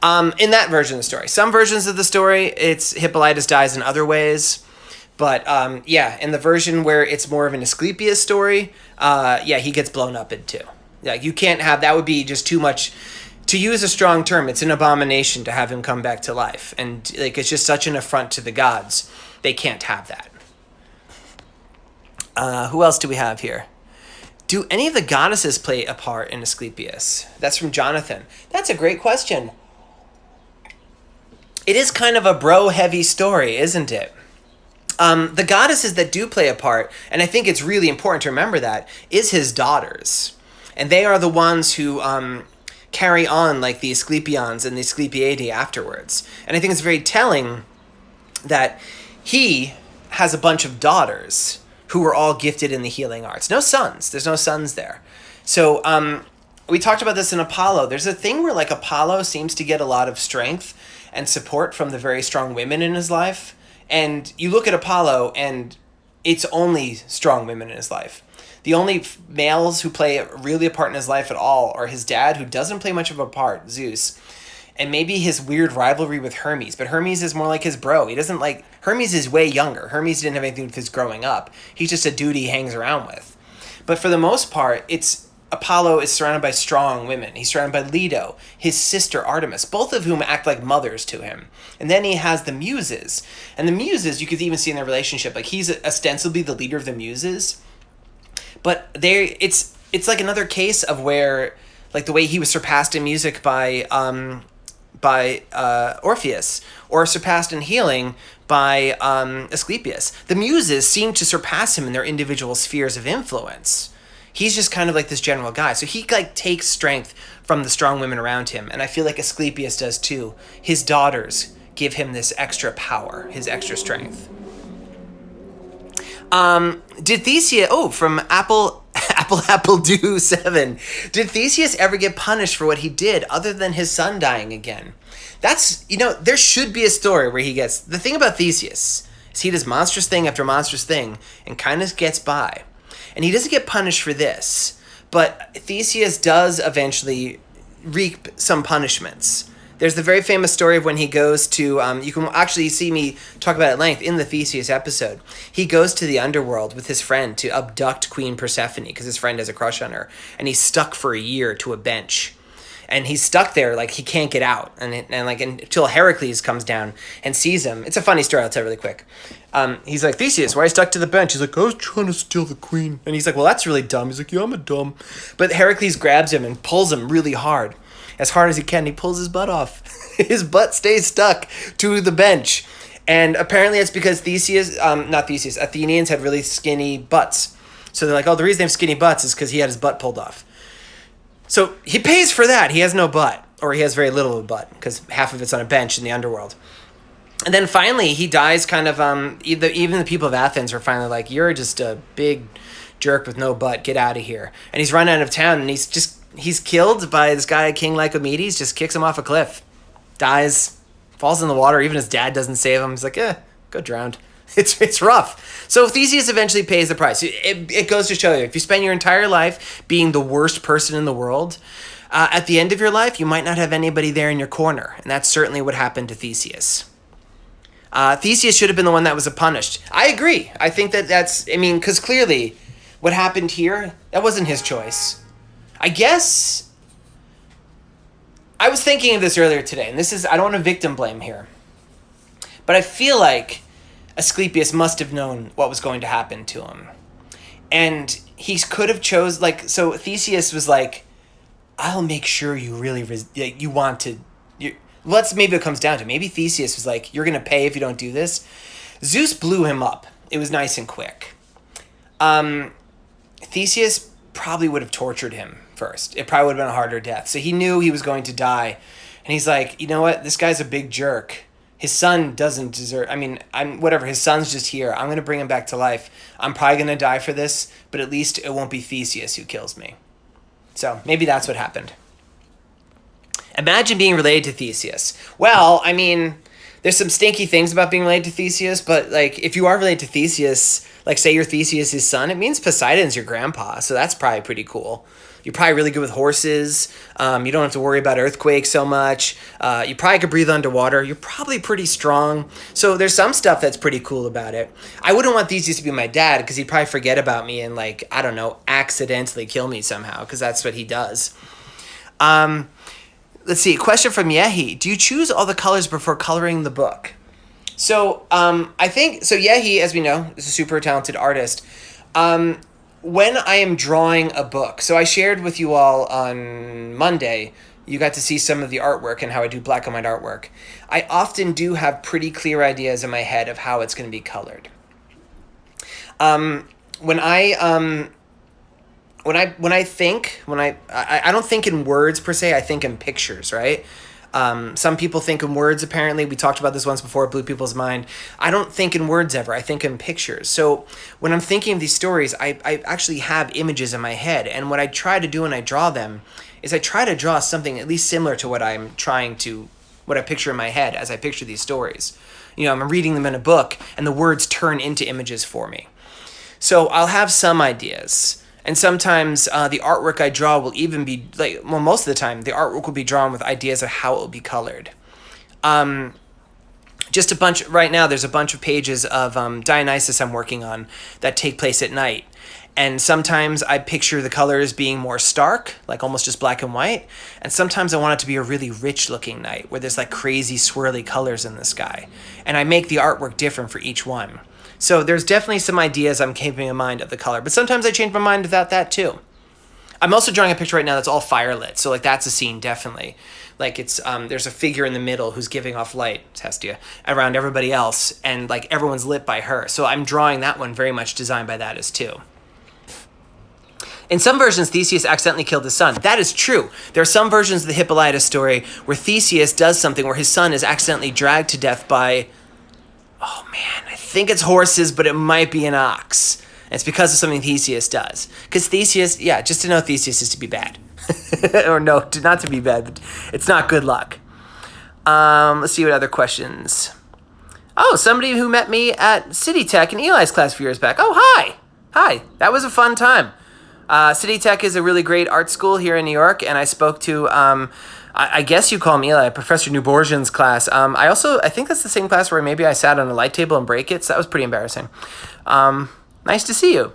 In that version of the story. Some versions of the story, it's Hippolytus dies in other ways. But in the version where it's more of an Asclepius story, he gets blown up in two. You can't have, that would be just too much. To use a strong term, it's an abomination to have him come back to life. And it's just such an affront to the gods. They can't have that. Who else do we have here? Do any of the goddesses play a part in Asclepius? That's from Jonathan. That's a great question. It is kind of a bro-heavy story, isn't it? The goddesses that do play a part, and I think it's really important to remember that, is his daughters. And they are the ones who carry on the Asclepions and the Asclepiadae afterwards. And I think it's very telling that he has a bunch of daughters who were all gifted in the healing arts. No sons. There's no sons there. So we talked about this in Apollo. There's a thing where like Apollo seems to get a lot of strength and support from the very strong women in his life. And you look at Apollo and it's only strong women in his life. The only males who play really a part in his life at all are his dad, who doesn't play much of a part, Zeus, and maybe his weird rivalry with Hermes. But Hermes is more like his bro. He doesn't like... Hermes is way younger. Hermes didn't have anything with his growing up. He's just a dude he hangs around with. But for the most part, Apollo is surrounded by strong women. He's surrounded by Leto, his sister Artemis, both of whom act like mothers to him. And then he has the Muses. And the Muses, you could even see in their relationship, like he's ostensibly the leader of the Muses. But it's like another case of where, like the way he was surpassed in music by Orpheus, or surpassed in healing by Asclepius. The Muses seem to surpass him in their individual spheres of influence. He's just kind of like this general guy. So he like takes strength from the strong women around him. And I feel like Asclepius does too. His daughters give him this extra power, his extra strength. Did Theseus, from Apple Do 7, did Theseus ever get punished for what he did other than his son dying again? That's, there should be a story where he gets, the thing about Theseus is he does monstrous thing after monstrous thing and kind of gets by. And he doesn't get punished for this, but Theseus does eventually reap some punishments. There's the very famous story of when he goes to, you can actually see me talk about it at length in the Theseus episode. He goes to the underworld with his friend to abduct Queen Persephone because his friend has a crush on her. And he's stuck for a year to a bench. And he's stuck there, like he can't get out. And until Heracles comes down and sees him. It's a funny story, I'll tell you really quick. He's like, Theseus, why are you stuck to the bench? He's like, I was trying to steal the queen. And he's like, well, that's really dumb. He's like, yeah, I'm a dumb. But Heracles grabs him and pulls him really hard as he can. He pulls his butt off. His butt stays stuck to the bench. And apparently it's because Athenians had really skinny butts. So they're like, oh, the reason they have skinny butts is because he had his butt pulled off. So he pays for that. He has no butt, or he has very little of a butt, because half of it's on a bench in the underworld. And then finally, he dies kind of, even the people of Athens are finally like, you're just a big jerk with no butt, get out of here. And he's run out of town, and he's killed by this guy, King Lycomedes, just kicks him off a cliff, dies, falls in the water. Even his dad doesn't save him. He's like, go drowned. It's rough. So Theseus eventually pays the price. It goes to show you, if you spend your entire life being the worst person in the world, at the end of your life, you might not have anybody there in your corner. And that's certainly what happened to Theseus. Theseus should have been the one that was punished. I agree. I think because clearly what happened here, that wasn't his choice. I guess, I was thinking of this earlier today, and I don't want to victim blame here, but I feel like Asclepius must have known what was going to happen to him. And he could have so Theseus was like, I'll make sure you really, you want to, maybe it comes down to, maybe Theseus was like, you're going to pay if you don't do this. Zeus blew him up. It was nice and quick. Theseus probably would have tortured him first. It probably would have been a harder death. So he knew he was going to die. And he's like, you know what? This guy's a big jerk. His son doesn't deserve... his son's just here. I'm going to bring him back to life. I'm probably going to die for this, but at least it won't be Theseus who kills me. So maybe that's what happened. Imagine being related to Theseus. Well, there's some stinky things about being related to Theseus, but if you are related to Theseus, say you're Theseus' son, it means Poseidon's your grandpa, so that's probably pretty cool. You're probably really good with horses. You don't have to worry about earthquakes so much. You probably could breathe underwater. You're probably pretty strong. So there's some stuff that's pretty cool about it. I wouldn't want Theseus to be my dad because he'd probably forget about me and accidentally kill me somehow because that's what he does. Let's see. Question from Yehi. Do you choose all the colors before coloring the book? So I think, Yehi, as we know, is a super talented artist. When I am drawing a book, so I shared with you all on Monday, you got to see some of the artwork and how I do black and white artwork. I often do have pretty clear ideas in my head of how it's going to be colored. When I don't think in words per se, I think in pictures, right? Some people think in words, apparently. We talked about this once before, it blew people's mind. I don't think in words ever. I think in pictures. So when I'm thinking of these stories, I actually have images in my head. And what I try to do when I draw them is I try to draw something at least similar to what I picture in my head as I picture these stories. I'm reading them in a book, and the words turn into images for me. So I'll have some ideas. And sometimes the artwork I draw will even be, most of the time, the artwork will be drawn with ideas of how it will be colored. Just a bunch, right now, there's a bunch of pages of Dionysus I'm working on that take place at night. And sometimes I picture the colors being more stark, like almost just black and white. And sometimes I want it to be a really rich looking night where there's like crazy swirly colors in the sky. And I make the artwork different for each one. So there's definitely some ideas I'm keeping in mind of the color, but sometimes I change my mind about that too. I'm also drawing a picture right now that's all firelit, so that's a scene definitely. It's there's a figure in the middle who's giving off light, Hestia, around everybody else, and everyone's lit by her. So I'm drawing that one very much designed by that as too. In some versions, Theseus accidentally killed his son. That is true. There are some versions of the Hippolytus story where Theseus does something where his son is accidentally dragged to death by, oh man, I think it's horses, but it might be an ox. And it's because of something Theseus does. Because Theseus, just to know Theseus is to be bad. Or no, not to be bad, but it's not good luck. Let's see what other questions. Oh, somebody who met me at City Tech in Eli's class a few years back. Oh, hi. Hi. That was a fun time. City Tech is a really great art school here in New York, and I spoke to, I guess you call him Eli, Professor Nuborjan's class. I think that's the same class where maybe I sat on a light table and break it, so that was pretty embarrassing. Nice to see you.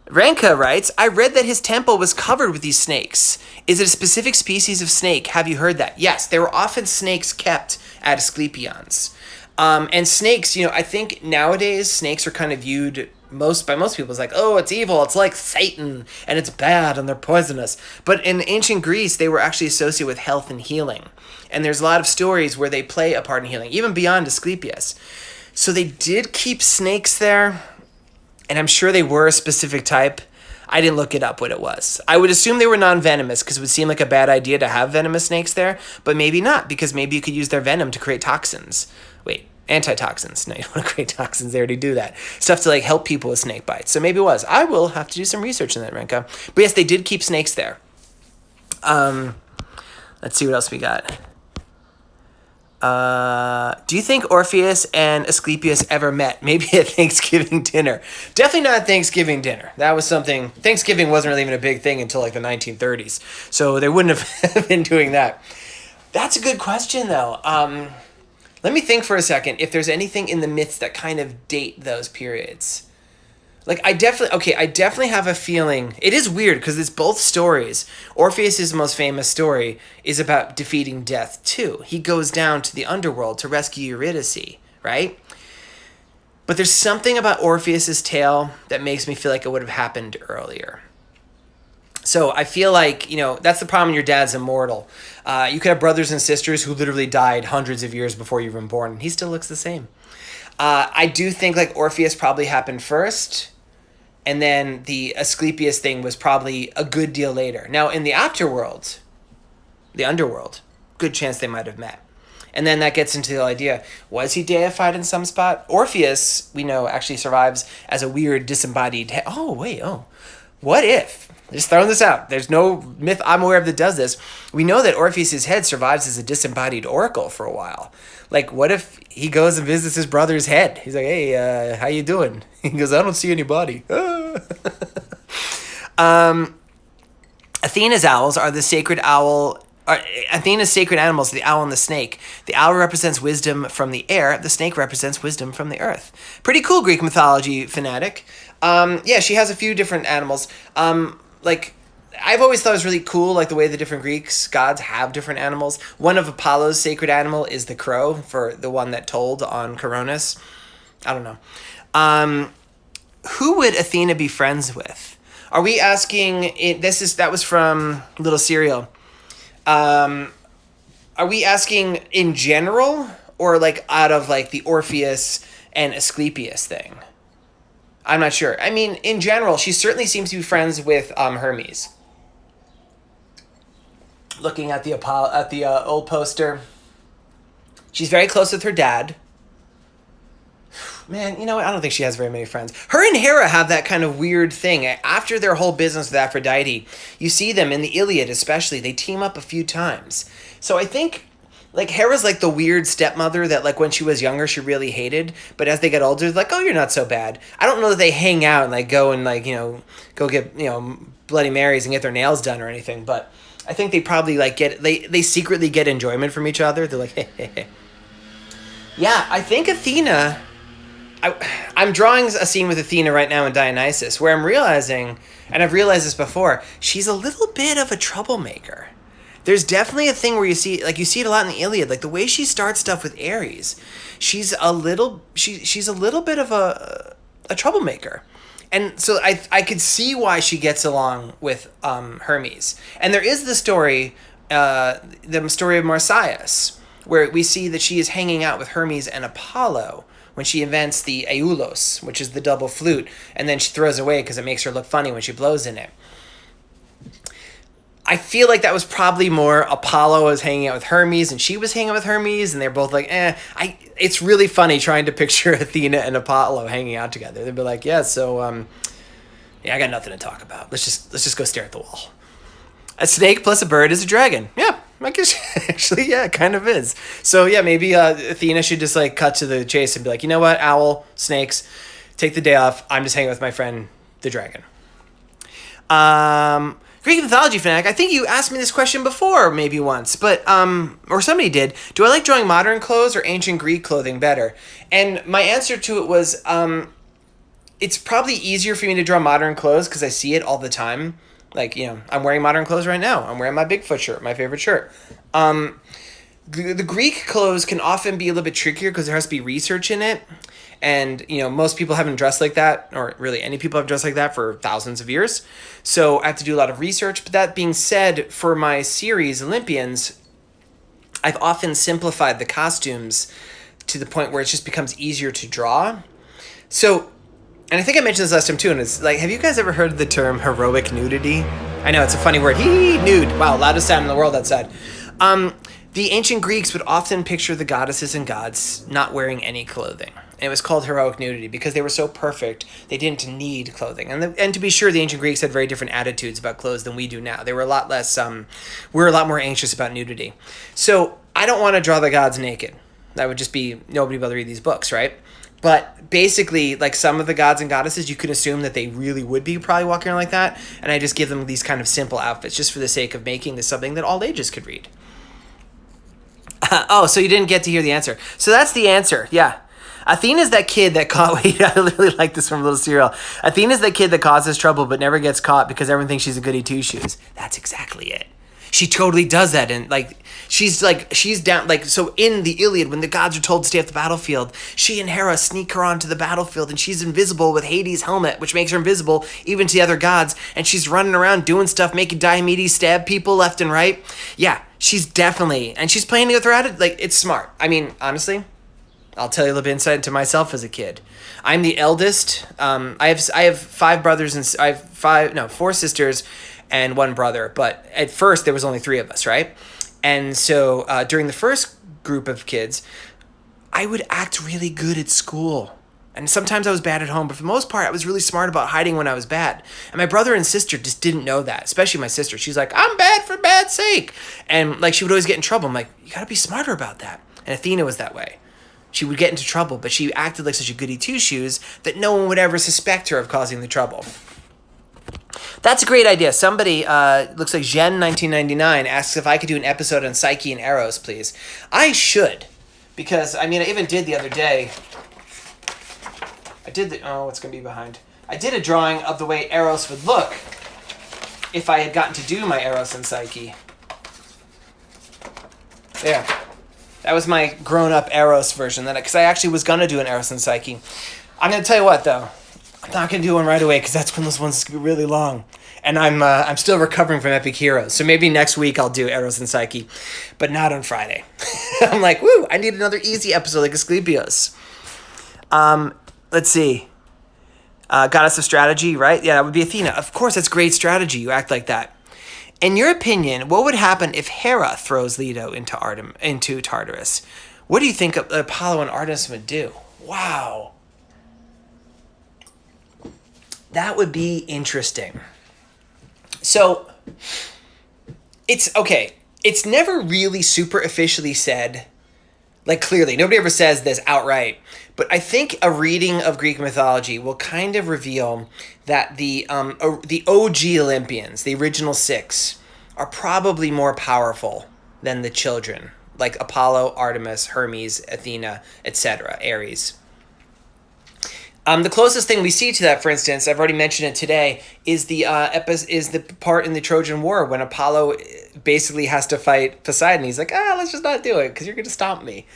Ranka writes, I read that his temple was covered with these snakes. Is it a specific species of snake? Have you heard that? Yes, there were often snakes kept at Asclepions. And snakes, I think nowadays snakes are kind of viewed by most people as oh, it's evil, it's like Satan, and it's bad, and they're poisonous. But in ancient Greece, they were actually associated with health and healing. And there's a lot of stories where they play a part in healing, even beyond Asclepius. So they did keep snakes there, and I'm sure they were a specific type. I didn't look it up what it was. I would assume they were non-venomous because it would seem like a bad idea to have venomous snakes there, but maybe not, because maybe you could use their venom to create toxins. Wait, antitoxins. No, you don't want to create toxins. They already do that. Stuff to help people with snake bites. So maybe it was. I will have to do some research on that, Renka. But yes, they did keep snakes there. Let's see what else we got. Do you think Orpheus and Asclepius ever met? Maybe at Thanksgiving dinner. Definitely not Thanksgiving dinner. That was something... Thanksgiving wasn't really even a big thing until the 1930s. So they wouldn't have been doing that. That's a good question, though. Let me think for a second if there's anything in the myths that kind of date those periods. I definitely have a feeling... It is weird because it's both stories. Orpheus' most famous story is about defeating death, too. He goes down to the underworld to rescue Eurydice, right? But there's something about Orpheus' tale that makes me feel like it would have happened earlier. So I feel that's the problem when your dad's immortal. You could have brothers and sisters who literally died hundreds of years before you were born, and he still looks the same. I do think Orpheus probably happened first, and then the Asclepius thing was probably a good deal later. Now, in the afterworld, the underworld, good chance they might have met. And then that gets into the idea, was he deified in some spot? Orpheus, we know, actually survives as a weird disembodied head. What if? Just throwing this out. There's no myth I'm aware of that does this. We know that Orpheus' head survives as a disembodied oracle for a while. What if he goes and visits his brother's head? He's like, hey, how you doing? He goes, I don't see any body. Athena's owls are the sacred owl. Athena's sacred animals are the owl and the snake. The owl represents wisdom from the air. The snake represents wisdom from the earth. Pretty cool Greek mythology fanatic. She has a few different animals. I've always thought it was really cool, the way the different Greeks gods have different animals. One of Apollo's sacred animal is the crow, for the one that told on Coronis. I don't know. Who would Athena be friends with? Are we asking? That was from Little Serial. Are we asking in general, or out of the Orpheus and Asclepius thing? I'm not sure. I mean, in general, she certainly seems to be friends with Hermes. Looking at the old poster. She's very close with her dad. Man, you know what? I don't think she has very many friends. Her and Hera have that kind of weird thing. After their whole business with Aphrodite, you see them in the Iliad especially. They team up a few times. So I think, like, Hera's like the weird stepmother that, like, when she was younger, she really hated. But as they get older, like, oh, you're not so bad. I don't know that they hang out and, like, go and, like, go get, Bloody Marys and get their nails done or anything. But I think they probably, like, they secretly get enjoyment from each other. They're like, hey. Yeah, I think Athena... I'm drawing a scene with Athena right now in Dionysus where I'm realizing, and I've realized this before, she's a little bit of a troublemaker. There's definitely a thing where you see it a lot in the Iliad, like the way she starts stuff with Ares. She's a little bit of a troublemaker. And so I could see why she gets along with Hermes. And there is the story of Marsyas, where we see that she is hanging out with Hermes and Apollo when she invents the aulos, which is the double flute, and then she throws it away because it makes her look funny when she blows in it. I feel like that was probably more Apollo was hanging out with Hermes and she was hanging out with Hermes, and they're both like, It's really funny trying to picture Athena and Apollo hanging out together. They'd be like, I got nothing to talk about. Let's just go stare at the wall. A snake plus a bird is a dragon. Yeah, I guess actually, yeah, it kind of is. So yeah, maybe Athena should just like cut to the chase and be like, you know what, owl, snakes, take the day off. I'm just hanging with my friend, the dragon. Greek mythology fanatic. I think you asked me this question before, maybe once, but or somebody did. Do I like drawing modern clothes or ancient Greek clothing better? And my answer to it was, it's probably easier for me to draw modern clothes because I see it all the time. Like, I'm wearing modern clothes right now. I'm wearing my Bigfoot shirt, my favorite shirt. The Greek clothes can often be a little bit trickier because there has to be research in it. And, most people haven't dressed like that, or really any people have dressed like that for thousands of years. So I have to do a lot of research. But that being said, for my series, Olympians, I've often simplified the costumes to the point where it just becomes easier to draw. So... And I think I mentioned this last time too, and it's like, have you guys ever heard of the term heroic nudity? I know, it's a funny word. Nude. Wow, loudest sound in the world outside. The ancient Greeks would often picture the goddesses and gods not wearing any clothing. And it was called heroic nudity because they were so perfect, they didn't need clothing. And to be sure, the ancient Greeks had very different attitudes about clothes than we do now. They were a lot less, we're a lot more anxious about nudity. So I don't want to draw the gods naked. That would just be, nobody will read these books, right? But basically, like some of the gods and goddesses, you can assume that they really would be probably walking around like that. And I just give them these kind of simple outfits just for the sake of making this something that all ages could read. So you didn't get to hear the answer. So that's the answer. Yeah. Athena's that kid that wait, I really like this from Little Serial. Athena's that kid that causes trouble but never gets caught because everyone thinks she's a goody two-shoes. That's exactly it. She totally does that, and she's down, so in the Iliad, when the gods are told to stay off the battlefield, she and Hera sneak her onto the battlefield, and she's invisible with Hades' helmet, which makes her invisible even to the other gods, and she's running around doing stuff, making Diomedes stab people left and right. Yeah, she's definitely, and she's playing with her attitude, it's smart. I mean, honestly, I'll tell you a little bit insight into myself as a kid. I'm the eldest. I have four sisters and one brother, but at first there was only three of us, right? And so during the first group of kids, I would act really good at school. And sometimes I was bad at home, but for the most part, I was really smart about hiding when I was bad. And my brother and sister just didn't know that, especially my sister. She's like, I'm bad for bad's sake. And she would always get in trouble. I'm like, you gotta be smarter about that. And Athena was that way. She would get into trouble, but she acted like such a goody two-shoes that no one would ever suspect her of causing the trouble. That's a great idea. Somebody, looks like Jen1999, asks if I could do an episode on Psyche and Eros, please. I should, because, I even did the other day. What's going to be behind? I did a drawing of the way Eros would look if I had gotten to do my Eros and Psyche. There. That was my grown-up Eros version, because I actually was going to do an Eros and Psyche. I'm going to tell you what, though. I'm not going to do one right away because that's when those ones can be really long. And I'm still recovering from Epic Heroes. So maybe next week I'll do Eros and Psyche, but not on Friday. I'm like, woo, I need another easy episode like Asclepios. Let's see. Goddess of strategy, right? Yeah, that would be Athena. Of course, that's great strategy. You act like that. In your opinion, what would happen if Hera throws Leto into Tartarus? What do you think Apollo and Artemis would do? Wow. That would be interesting. So, it's never really super officially said, like clearly. Nobody ever says this outright. But I think a reading of Greek mythology will kind of reveal that the OG Olympians, the original 6, are probably more powerful than the children, like Apollo, Artemis, Hermes, Athena, etc., Ares. The closest thing we see to that, for instance, I've already mentioned it today, is the part in the Trojan War when Apollo basically has to fight Poseidon. He's like, let's just not do it because you're going to stomp me.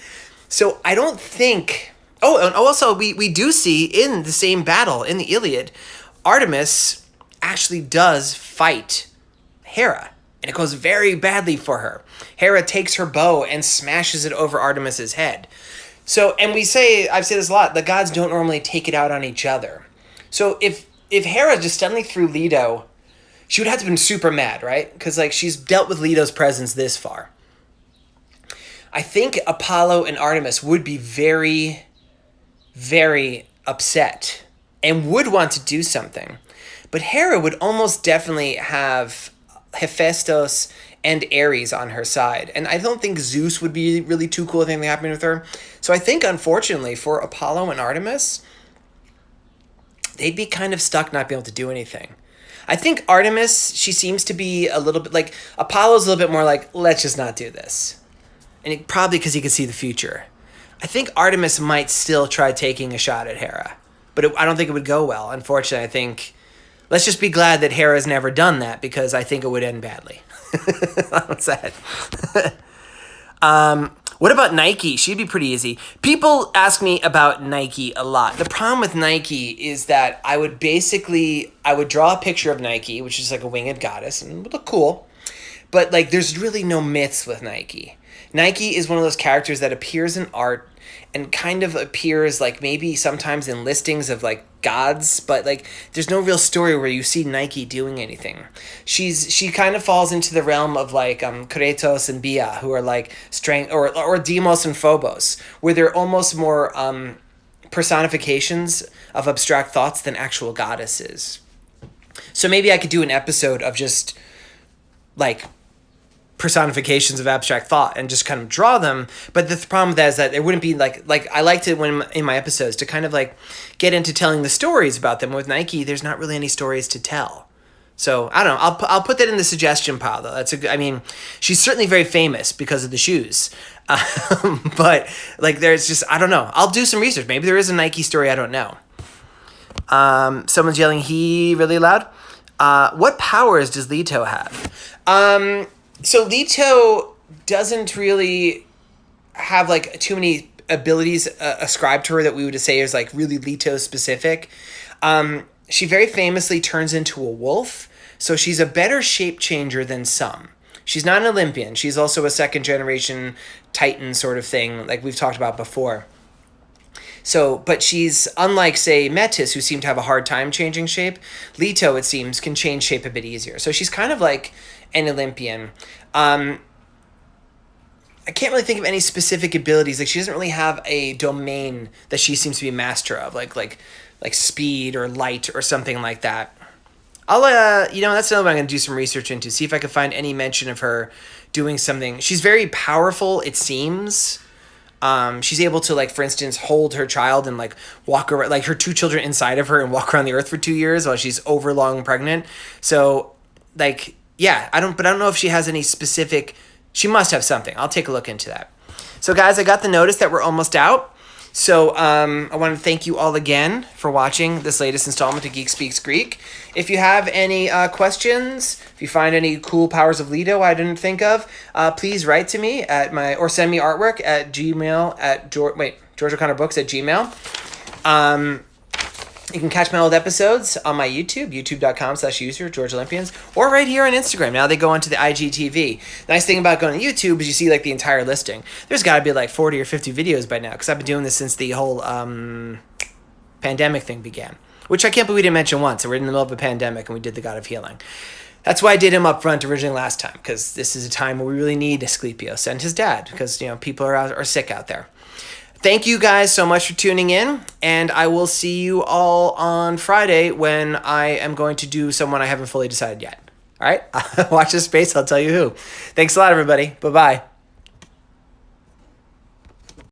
So I don't think... Oh, and also we do see in the same battle in the Iliad, Artemis actually does fight Hera, and it goes very badly for her. Hera takes her bow and smashes it over Artemis's head. So, and I've said this a lot, the gods don't normally take it out on each other. So if Hera just suddenly threw Leto, she would have to have been super mad, right? Because like she's dealt with Leto's presence this far. I think Apollo and Artemis would be very, very upset and would want to do something. But Hera would almost definitely have Hephaestus and Ares on her side. And I don't think Zeus would be really too cool with anything happening with her. So I think, unfortunately, for Apollo and Artemis, they'd be kind of stuck not being able to do anything. I think Artemis, she seems to be a little bit like... Apollo's a little bit more like, let's just not do this. And probably because he can see the future. I think Artemis might still try taking a shot at Hera. But I don't think it would go well. Unfortunately, I think... Let's just be glad that Hera's never done that, because I think it would end badly. I'm sad. What about Nike? She'd be pretty easy. People ask me about Nike a lot. The problem with Nike is that I would draw a picture of Nike, which is like a winged goddess, and it would look cool. But like, there's really no myths with Nike. Nike is one of those characters that appears in art and kind of appears like maybe sometimes in listings of like gods, but like there's no real story where you see Nike doing anything. She kind of falls into the realm of like Kratos and Bia, who are like strength, or Deimos and Phobos, where they're almost more personifications of abstract thoughts than actual goddesses. So maybe I could do an episode of just like personifications of abstract thought and just kind of draw them. But the problem with that is that it wouldn't be like I liked it when in my episodes to kind of like get into telling the stories about them. With Nike, there's not really any stories to tell. So I don't know. I'll put that in the suggestion pile though. I mean, she's certainly very famous because of the shoes. But like there's just, I don't know. I'll do some research. Maybe there is a Nike story I don't know. Someone's yelling he really loud. What powers does Leto have? So Leto doesn't really have like too many abilities ascribed to her that we would say is like really Leto specific. She very famously turns into a wolf, so she's a better shape changer than some. She's not an Olympian. She's also a second generation Titan sort of thing, like we've talked about before. So, but she's unlike, say, Metis, who seem to have a hard time changing shape. Leto, it seems, can change shape a bit easier. So she's kind of like an Olympian. I can't really think of any specific abilities. Like she doesn't really have a domain that she seems to be a master of, like speed or light or something like that. I'll that's another one I'm gonna do some research into. See if I can find any mention of her doing something. She's very powerful, it seems. She's able to, like, for instance, hold her child and like walk around, like her 2 children inside of her, and walk around the earth for 2 years while she's overlong pregnant. So, like, yeah, I don't know if she has any specific. She must have something. I'll take a look into that. So, guys, I got the notice that we're almost out. So, I want to thank you all again for watching this latest installment of Geek Speaks Greek. If you have any questions, if you find any cool powers of Leto I didn't think of, please write to me or send me artwork at georgeoconnorbooks@gmail.com. You can catch my old episodes on my YouTube, youtube.com/user, George Olympians, or right here on Instagram. Now they go onto the IGTV. Nice thing about going to YouTube is you see like the entire listing. There's got to be like 40 or 50 videos by now, because I've been doing this since the whole pandemic thing began, which I can't believe we didn't mention once. So we're in the middle of a pandemic and we did the God of Healing. That's why I did him up front originally last time, because this is a time where we really need Asclepios and his dad, because people are sick out there. Thank you guys so much for tuning in, and I will see you all on Friday when I am going to do someone I haven't fully decided yet. All right? Watch this space. I'll tell you who. Thanks a lot, everybody. Bye-bye.